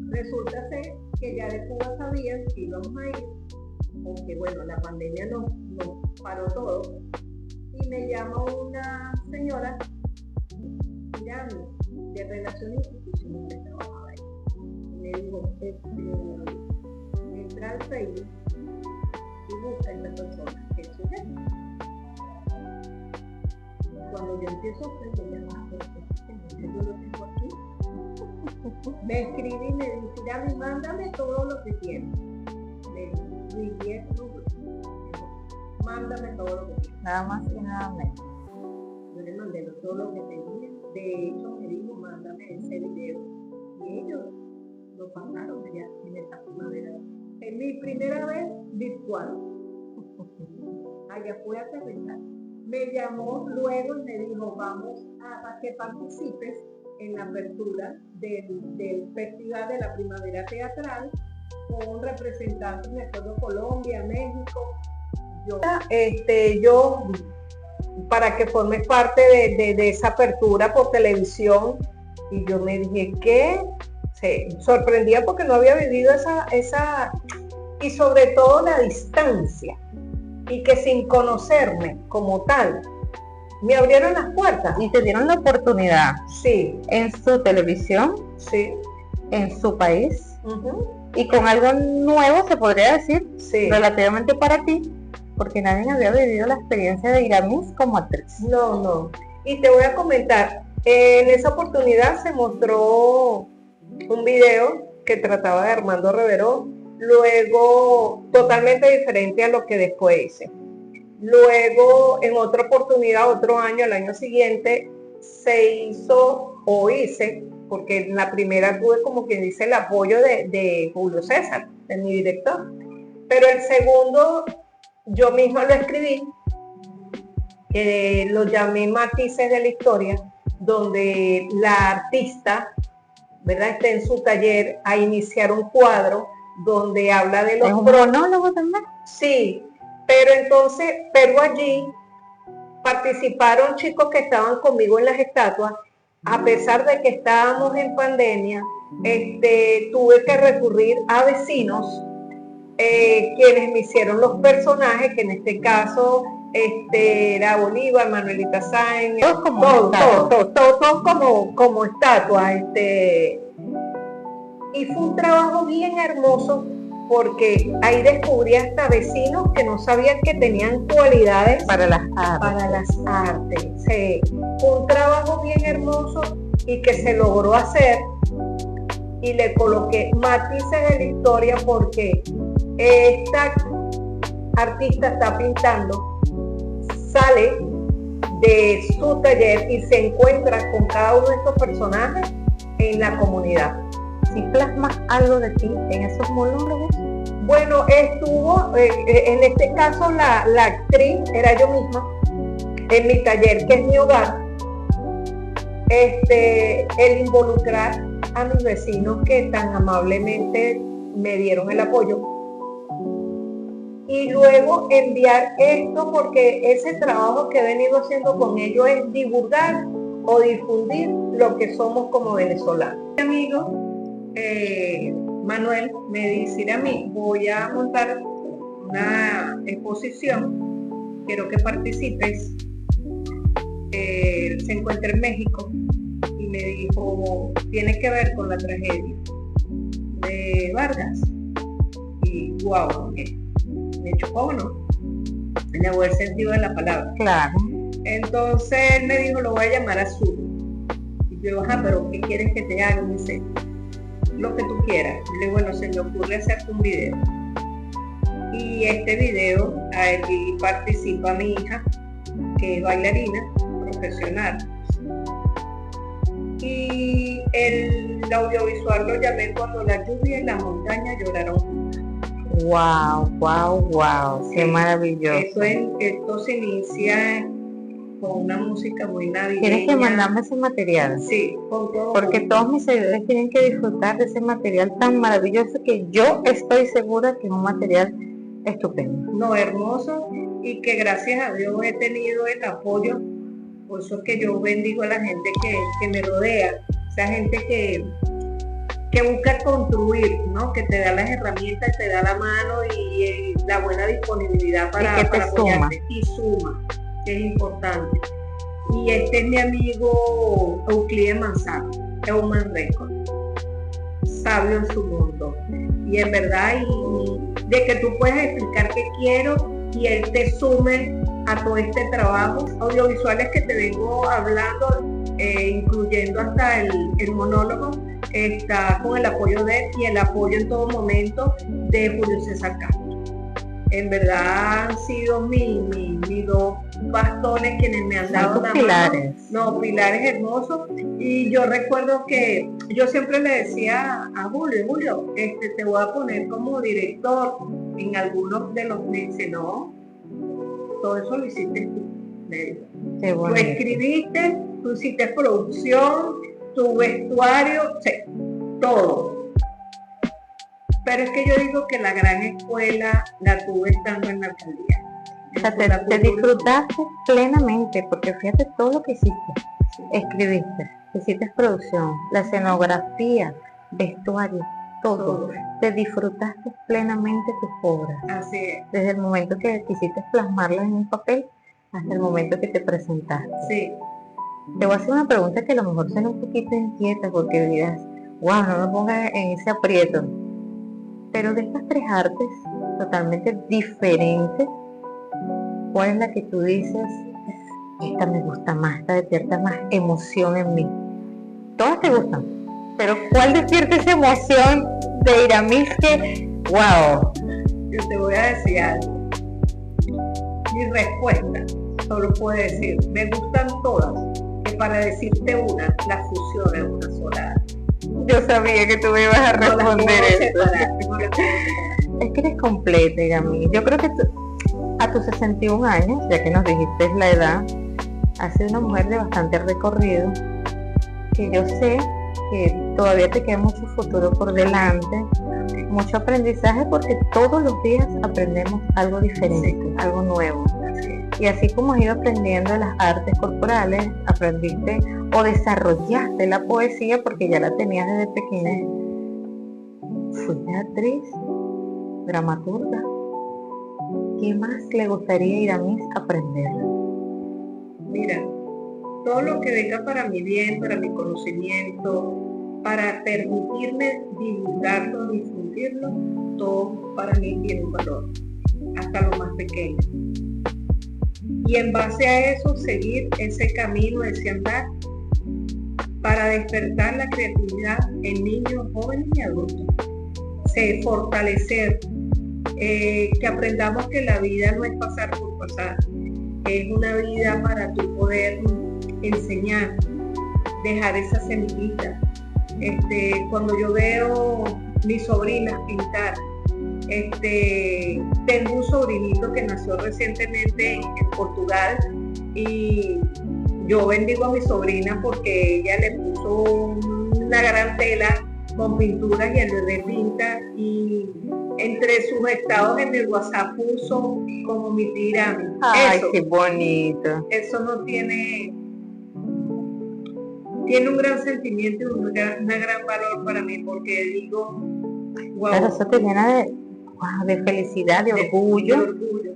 Resulta ser que ya de Cuba sabían que íbamos a ir, aunque bueno, la pandemia nos paró todo, y me llamó una señora, de Relaciones Institucionales que trabajaba ahí, y me dijo, entra al Facebook y busca a esta persona, que es su jefe. Cuando yo empiezo a aprender yo lo tengo aquí, me escribe y me dice, Yami, mándame todo lo que tienes. Me dice, 10 rublos. Mándame todo lo que tienes. Nada más y nada menos. Yo le mandé todo lo que tenía. De hecho, me dijo, mándame ese video. Y ellos lo pasaron allá en esa primavera. En mi primera vez virtual. Allá fui a aterrizar. Me llamó luego y me dijo, vamos a que participes en la apertura del Festival de la Primavera Teatral con representantes de todo Colombia, México. Yo para que formes parte de esa apertura por televisión, y yo me dije que se sorprendía porque no había vivido esa y sobre todo la distancia, y que sin conocerme como tal me abrieron las puertas. Y te dieron la oportunidad Sí, en su televisión, sí, en su país, y con algo nuevo, se podría decir, sí. relativamente para ti, porque nadie había vivido la experiencia de Iramis como actriz. No. Y te voy a comentar, en esa oportunidad se mostró un video que trataba de Armando Reverón, luego totalmente diferente a lo que después hice. Luego, en otra oportunidad, otro año, el año siguiente, se hizo o hice, porque en la primera tuve como quien dice el apoyo de Julio César, de mi director, pero el segundo yo misma lo escribí, que lo llamé Matices de la Historia, donde la artista, ¿verdad?, está en su taller a iniciar un cuadro donde habla de los ¿Es un monólogo también? Sí, pero allí participaron chicos que estaban conmigo en las estatuas. A pesar de que estábamos en pandemia, tuve que recurrir a vecinos, quienes me hicieron los personajes, que en este caso era Bolívar, Manuelita Sáenz, todos como estatua. Y fue un trabajo bien hermoso, porque ahí descubrí hasta vecinos que no sabían que tenían cualidades Para las artes. Sí, fue un trabajo bien hermoso y que se logró hacer, y le coloqué matices de la historia, porque esta artista está pintando, sale de su taller y se encuentra con cada uno de estos personajes en la comunidad. Si plasmas algo de ti en esos monólogos. Bueno, estuvo, en este caso la actriz era yo misma, en mi taller, que es mi hogar, el involucrar a mis vecinos que tan amablemente me dieron el apoyo, y luego enviar esto, porque ese trabajo que he venido haciendo con ellos es divulgar o difundir lo que somos como venezolanos. Mi amigo Manuel me dice a mí: voy a montar una exposición, quiero que participes. Se encuentra en México y me dijo: tiene que ver con la tragedia de Vargas. Y wow, me chocó, ¿no? En el buen sentido de la palabra. Claro. Entonces él me dijo: lo voy a llamar Azul. Y yo: pero ¿qué quieres que te haga? Me dice: lo que tú quieras. Y le digo: bueno, se me ocurre hacerte un video. Y este video, allí participa mi hija, que es bailarina profesional. Y el audiovisual lo llamé Cuando la lluvia y la montaña lloraron. Wow, qué maravilloso. Esto se inicia con una música muy navideña. Tienes que mandarme ese material. Sí, con todo. Porque todos mis seguidores tienen que disfrutar de ese material tan maravilloso, que yo estoy segura que es un material estupendo. No, hermoso, y que gracias a Dios he tenido el apoyo. Por eso es que yo bendigo a la gente que me rodea, esa gente que busca construir, ¿no? Que te da las herramientas, te da la mano y la buena disponibilidad para apoyarte. Y suma, que es importante. Y este es mi amigo Euclides Manzano, Euman Record, sabio en su mundo. Y en verdad, y de que tú puedes explicar qué quiero y él te sume a todo este trabajo audiovisuales que te vengo hablando, incluyendo hasta el monólogo, está con el apoyo de él y el apoyo en todo momento de Julio César Castro. En verdad han sido mis dos bastones quienes me han dado la pilares. mano. No, pilares hermosos. Y yo recuerdo que yo siempre le decía a Julio, te voy a poner como director en algunos de los meses. No, todo eso lo hiciste tú, me dijo. Qué bueno. Tú escribiste, tú hiciste producción, tu vestuario, sí, todo. Pero es que yo digo que la gran escuela la tuve estando en la alcaldía. O sea, te disfrutaste plenamente, porque fíjate todo lo que hiciste. Escribiste, hiciste producción, la escenografía, vestuario, todo. Te disfrutaste plenamente tus obras. Así es. Desde el momento que quisiste plasmarlas en un papel hasta el momento que te presentaste. Sí. Te voy a hacer una pregunta que a lo mejor suena un poquito inquieta, porque dirás: wow, no me pongas en ese aprieto. Pero de estas tres artes totalmente diferentes, ¿cuál es la que tú dices: esta me gusta más, esta despierta más emoción en mí? Todas te gustan, pero ¿cuál despierta esa emoción de Iramis que, wow? Yo te voy a decir algo. Mi respuesta solo puede decir: me gustan todas, que para decirte una, la fusión es una sola. Yo sabía que tú me ibas a responder eso. Es que eres completa, Iramis. Yo creo que a tus 61 años, ya que nos dijiste la edad, has sido una mujer de bastante recorrido, que yo sé que todavía te queda mucho futuro por delante, mucho aprendizaje, porque todos los días aprendemos algo diferente, algo nuevo. Y así como has ido aprendiendo las artes corporales, aprendiste o desarrollaste la poesía porque ya la tenías desde pequeña. Fuiste actriz, dramaturga. ¿Qué más le gustaría a Iramis aprender? Mira, todo lo que venga para mi bien, para mi conocimiento, para permitirme divulgarlo, difundirlo, todo para mí tiene un valor, hasta lo más pequeño. Y en base a eso, seguir ese camino, ese andar, para despertar la creatividad en niños, jóvenes y adultos. Fortalecer, que aprendamos que la vida no es pasar por pasar, es una vida para tu poder enseñar, dejar esa semillita. Cuando yo veo mis sobrinas pintar, tengo un sobrinito que nació recientemente en Portugal y yo bendigo a mi sobrina porque ella le puso una gran tela con pinturas y el bebé pinta, y entre sus estados en el WhatsApp puso como mi tía Iramis. Ay, eso, qué bonito. eso no tiene un gran sentimiento y una gran valor para mí, porque digo, wow, Pero eso te llena de felicidad, de orgullo, de orgullo.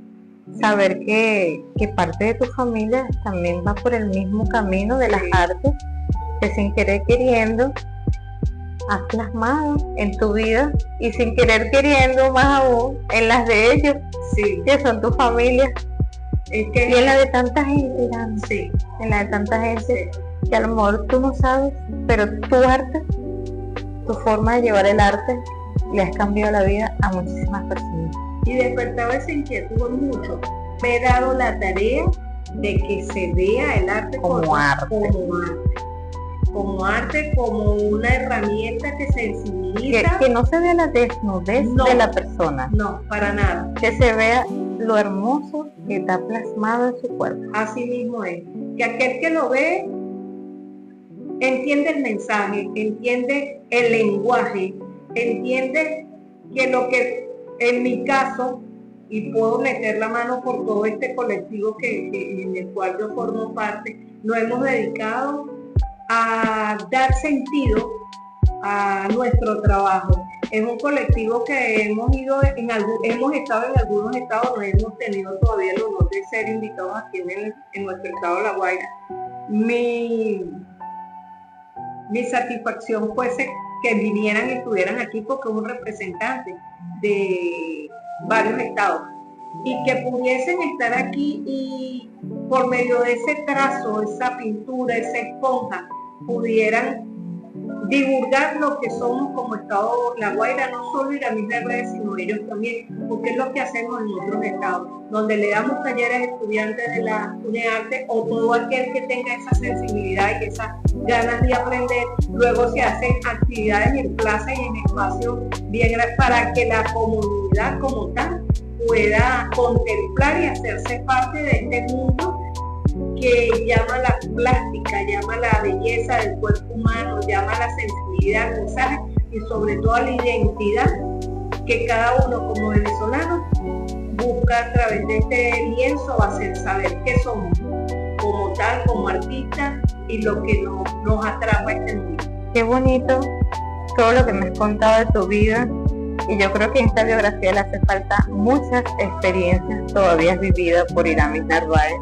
saber que parte de tu familia también va por el mismo camino de las Sí. artes, que sin querer queriendo has plasmado en tu vida, y sin querer queriendo más aún en las de ellos, Sí, que son tu familia, es y en que la de tanta gente, Iramis, sí, en la de tanta gente sí. que a lo mejor tú no sabes, pero tu arte, tu forma de llevar el arte, le has cambiado la vida a muchísimas personas. Y despertaba esa inquietud mucho. Me he dado la tarea de que se vea el arte Como arte. como arte, como una herramienta que sensibiliza. Que no se vea la desnudez No. de la persona, No, para nada. que se vea lo hermoso que está plasmado en su cuerpo. Así mismo es. Que aquel que lo ve entiende el mensaje, entiende el lenguaje, entiende que lo que en mi caso, y puedo meter la mano por todo este colectivo en el cual yo formo parte, nos hemos dedicado a dar sentido a nuestro trabajo. Es un colectivo que hemos estado en algunos estados, no hemos tenido todavía el honor de ser invitados aquí en nuestro estado de La Guaira. Mi satisfacción fuese que vinieran y estuvieran aquí, porque es un representante de varios estados, y que pudiesen estar aquí y por medio de ese trazo, esa pintura, esa esponja, pudieran divulgar lo que somos como Estado La Guaira, no solo Iramis Redes, sino ellos también, porque es lo que hacemos en otros estados, donde le damos talleres a estudiantes de la UNEARTE o todo aquel que tenga esa sensibilidad y esas ganas de aprender. Luego se hacen actividades en plazas y en espacios bien para que la comunidad como tal pueda contemplar y hacerse parte de este mundo que llama la plástica, llama la belleza del cuerpo humano, llama la sensibilidad al mensaje y sobre todo a la identidad que cada uno como venezolano busca a través de este lienzo hacer saber qué somos como tal, como artistas, y lo que nos atrapa a este mundo. Qué bonito todo lo que me has contado de tu vida, y yo creo que en esta biografía le hace falta muchas experiencias todavía vividas por Iramis Narváez.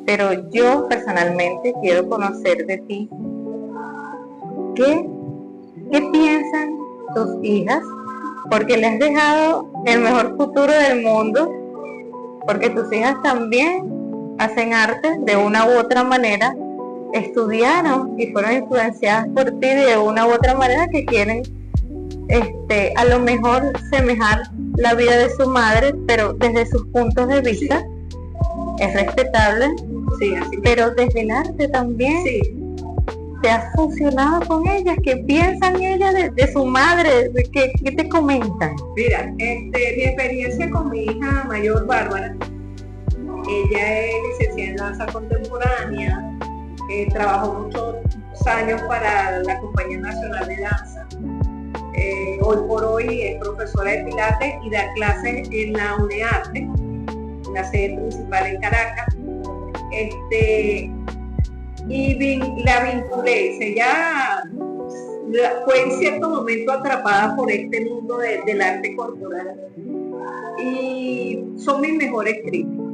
Pero yo personalmente quiero conocer de ti qué piensan tus hijas, porque le has dejado el mejor futuro del mundo, porque tus hijas también hacen arte de una u otra manera, estudiaron y fueron influenciadas por ti de una u otra manera, que quieren a lo mejor semejar la vida de su madre, pero desde sus puntos de vista. Es respetable, Sí, así que pero desde el arte también. sí. ¿Te has fusionado con ellas? ¿Qué piensan ellas de su madre? ¿Qué te comentan? Mira, mi experiencia con mi hija mayor, Bárbara, ella es licenciada en danza contemporánea, trabajó muchos años para la Compañía Nacional de Danza. Hoy por hoy es profesora de Pilates y da clases en la UNEARTE, en la sede principal en Caracas. Y la vinculé. Ella fue en cierto momento atrapada por este mundo del arte corporal. Y son mis mejores críticos.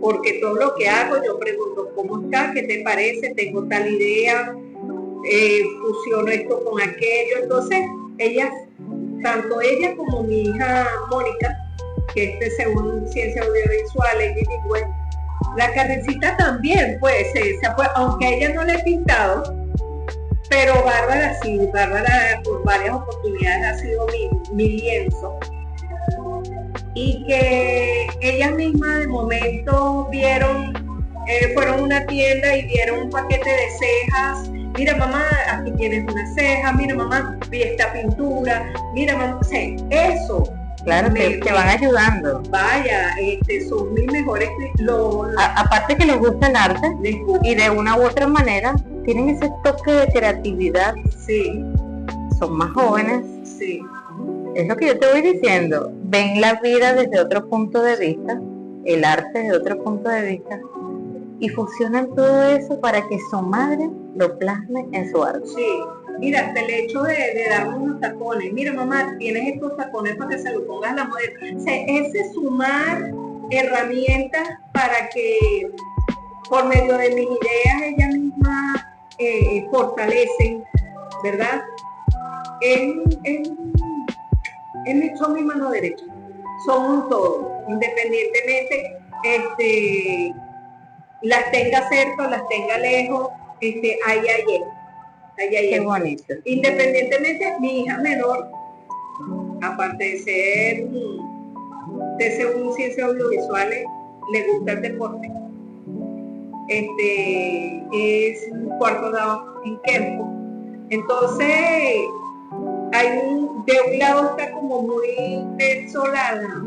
Porque todo lo que hago, yo pregunto, ¿cómo está? ¿Qué te parece? Tengo tal idea, fusiono esto con aquello. Entonces, tanto ella como mi hija Mónica, que según Ciencias Audiovisuales, bilingüe, la Carmencita también, pues, aunque a ella no le he pintado, pero Bárbara sí, Bárbara por varias oportunidades ha sido mi lienzo. Y que ellas mismas de momento fueron a una tienda y vieron un paquete de cejas. Mira mamá, aquí tienes una ceja, mira mamá, vi esta pintura, mira mamá, o sea, eso. Claro, que van ayudando. Vaya, son mis mejores. Aparte que les gusta el arte y de una u otra manera tienen ese toque de creatividad. Sí. Son más jóvenes. Sí. Es lo que yo te voy diciendo. Ven la vida desde otro punto de vista, el arte desde otro punto de vista, y fusionan todo eso para que su madre lo plasme en su arte. Sí. Mira, el hecho de darme unos tacones, mira mamá, tienes estos tacones para que se los pongas a la modelo. O sea, ese sumar herramientas para que por medio de mis ideas ellas mismas fortalecen, ¿verdad? Son mi mano derecha, son un todo, independientemente las tenga cerca o las tenga lejos, ahí Qué bonito. Independientemente, mi hija menor, aparte de ser un ciencias audiovisuales, le gusta el deporte. Es un cuarto grado en Kempo. Entonces, de un lado está como muy venezolana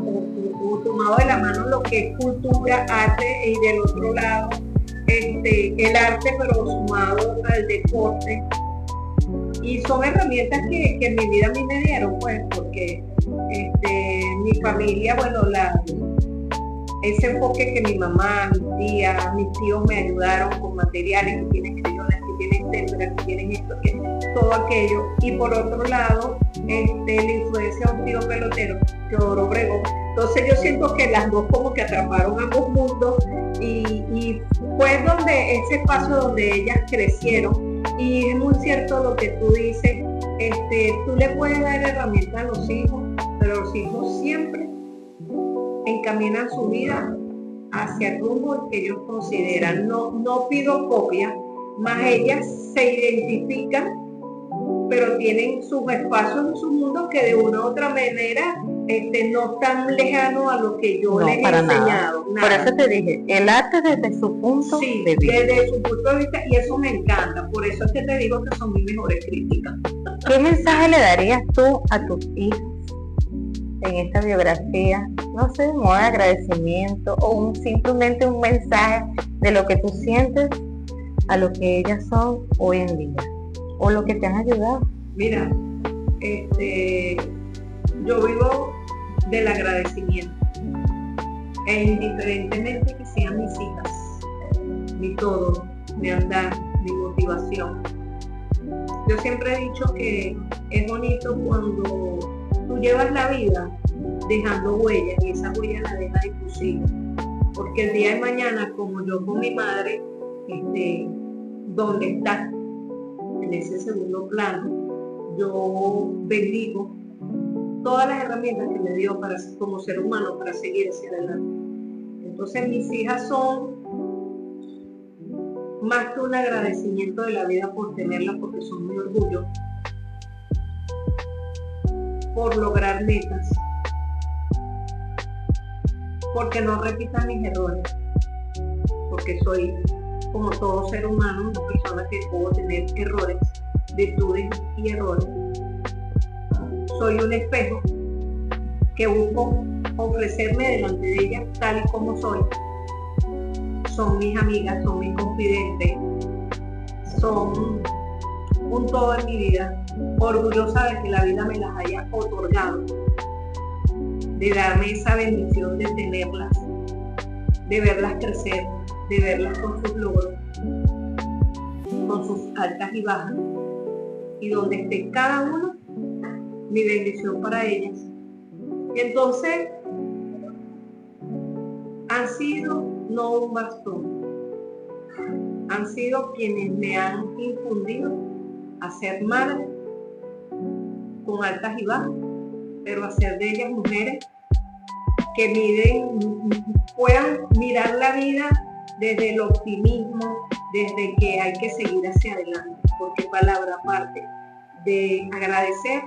o tomado de la mano lo que es cultura, arte, y del otro lado el arte, pero sumado al deporte. Y son herramientas que en mi vida a mí me dieron, pues, porque mi familia, bueno, ese enfoque que mi mamá, mi tía, mis tíos me ayudaron con materiales, que tienen crayones, que tienen témperas, que tienen esto, que todo aquello. Y por otro lado, la influencia de un tío pelotero, Teodoro Obregón. Entonces yo siento que las dos como que atraparon ambos mundos y fue ese espacio donde ellas crecieron. Y es muy cierto lo que tú dices, tú le puedes dar herramientas a los hijos, pero los hijos siempre encaminan su vida hacia el rumbo que ellos consideran. No pido copia, más ellas se identifican, pero tienen sus espacios en su mundo que de una u otra manera no están lejanos a lo que yo les he enseñado. Nada. Por eso te dije, el arte desde su punto de vista. Desde su punto de vista, y eso me encanta. Por eso es que te digo que son mis mejores críticas. ¿Qué mensaje le darías tú a tus hijos en esta biografía? No sé, modo de agradecimiento o simplemente un mensaje de lo que tú sientes a lo que ellas son hoy en día o lo que te han ayudado. Mira, yo vivo del agradecimiento, e indiferentemente que sean mis hijas, mi todo, mi andar, mi motivación. Yo siempre he dicho que es bonito cuando tú llevas la vida dejando huellas, y esa huella la deja de tus hijos, porque el día de mañana, como yo con mi madre, donde está, en ese segundo plano, yo bendigo todas las herramientas que me dio como ser humano para seguir hacia adelante. Entonces mis hijas son más que un agradecimiento de la vida por tenerlas, porque son mi orgullo, por lograr metas, porque no repitan mis errores, porque soy, como todo ser humano, una persona que puedo tener errores, virtudes y errores. Soy un espejo que busco ofrecerme delante de ellas tal y como soy. son mis amigas, son mis confidentes, son un todo en mi vida, orgullosa de que la vida me las haya otorgado, de darme esa bendición de tenerlas, de verlas crecer, de verlas con sus logros, con sus altas y bajas, y donde esté cada uno, mi bendición para ellas. Y entonces han sido no un bastón, han sido quienes me han infundido a ser madre con altas y bajas, pero a ser de ellas mujeres que puedan mirar la vida desde el optimismo, desde que hay que seguir hacia adelante, porque palabra aparte de agradecer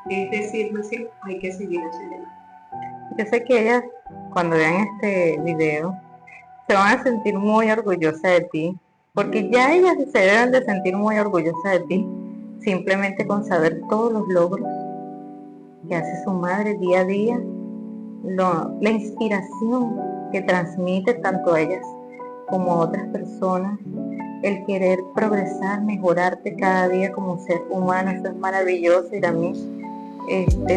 es decirme sí, hay que seguir hacia adelante. Yo sé que ellas, cuando vean este video, se van a sentir muy orgullosas de ti, porque ya ellas se deben de sentir muy orgullosas de ti, simplemente con saber todos los logros que hace su madre día a día, la inspiración que transmite tanto a ellas como a otras personas, el querer progresar, mejorarte cada día como ser humano. Eso es maravilloso. Y a mí,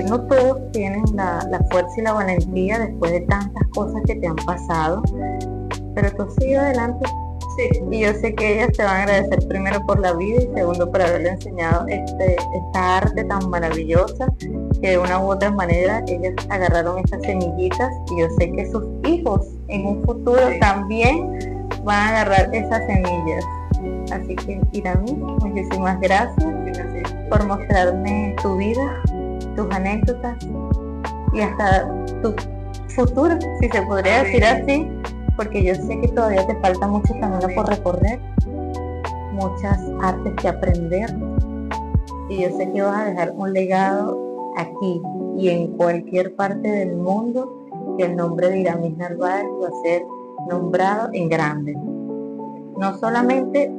no todos tienen la fuerza y la valentía después de tantas cosas que te han pasado, pero tú sigues adelante. Sí, y yo sé que ellas te van a agradecer primero por la vida y segundo por haberle enseñado esta arte tan maravillosa, que de una u otra manera ellas agarraron estas semillitas, y yo sé que sus hijos en un futuro también van a agarrar esas semillas. Así que, Irami, muchísimas gracias por mostrarme tu vida, tus anécdotas y hasta tu futuro, si se podría decir así, porque yo sé que todavía te falta mucho camino por recorrer, muchas artes que aprender, y yo sé que vas a dejar un legado aquí y en cualquier parte del mundo, que el nombre de Iramis Narváez va a ser nombrado en grande, no solamente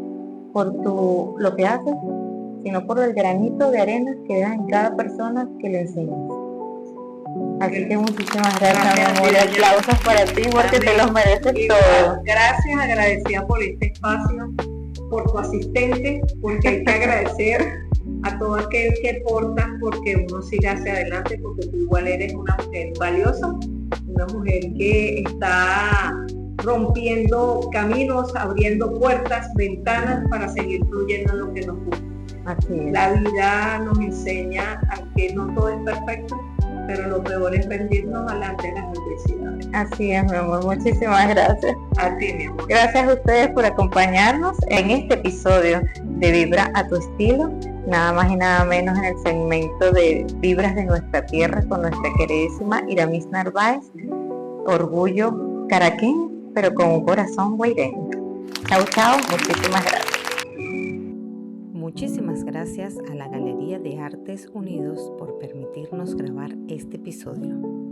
por lo que haces, sino por el granito de arena que dejas en cada persona que le enseñas. Así que muchísimas gracias, mi amor, y aplausos para ti, porque te los mereces todos. Gracias, agradecida por este espacio, por tu asistente, porque hay que agradecer a todo aquel que aporta, porque uno sigue hacia adelante, porque tú igual eres una mujer valiosa, una mujer que está rompiendo caminos, abriendo puertas, ventanas para seguir fluyendo en lo que nos gusta. Así es. La vida nos enseña a que no todo es perfecto, pero lo peor es rendirnos ante las adversidades. Así es, mi amor, muchísimas gracias. A ti, mi amor. Gracias a ustedes por acompañarnos en este episodio de Vibra a tu estilo, nada más y nada menos en el segmento de Vibras de nuestra tierra con nuestra queridísima Iramis Narváez, orgullo caraqueño, pero con un corazón guaireño. Chau, chau, muchísimas gracias. Muchísimas gracias a la Galería de Artes Unidos por permitirnos grabar este episodio.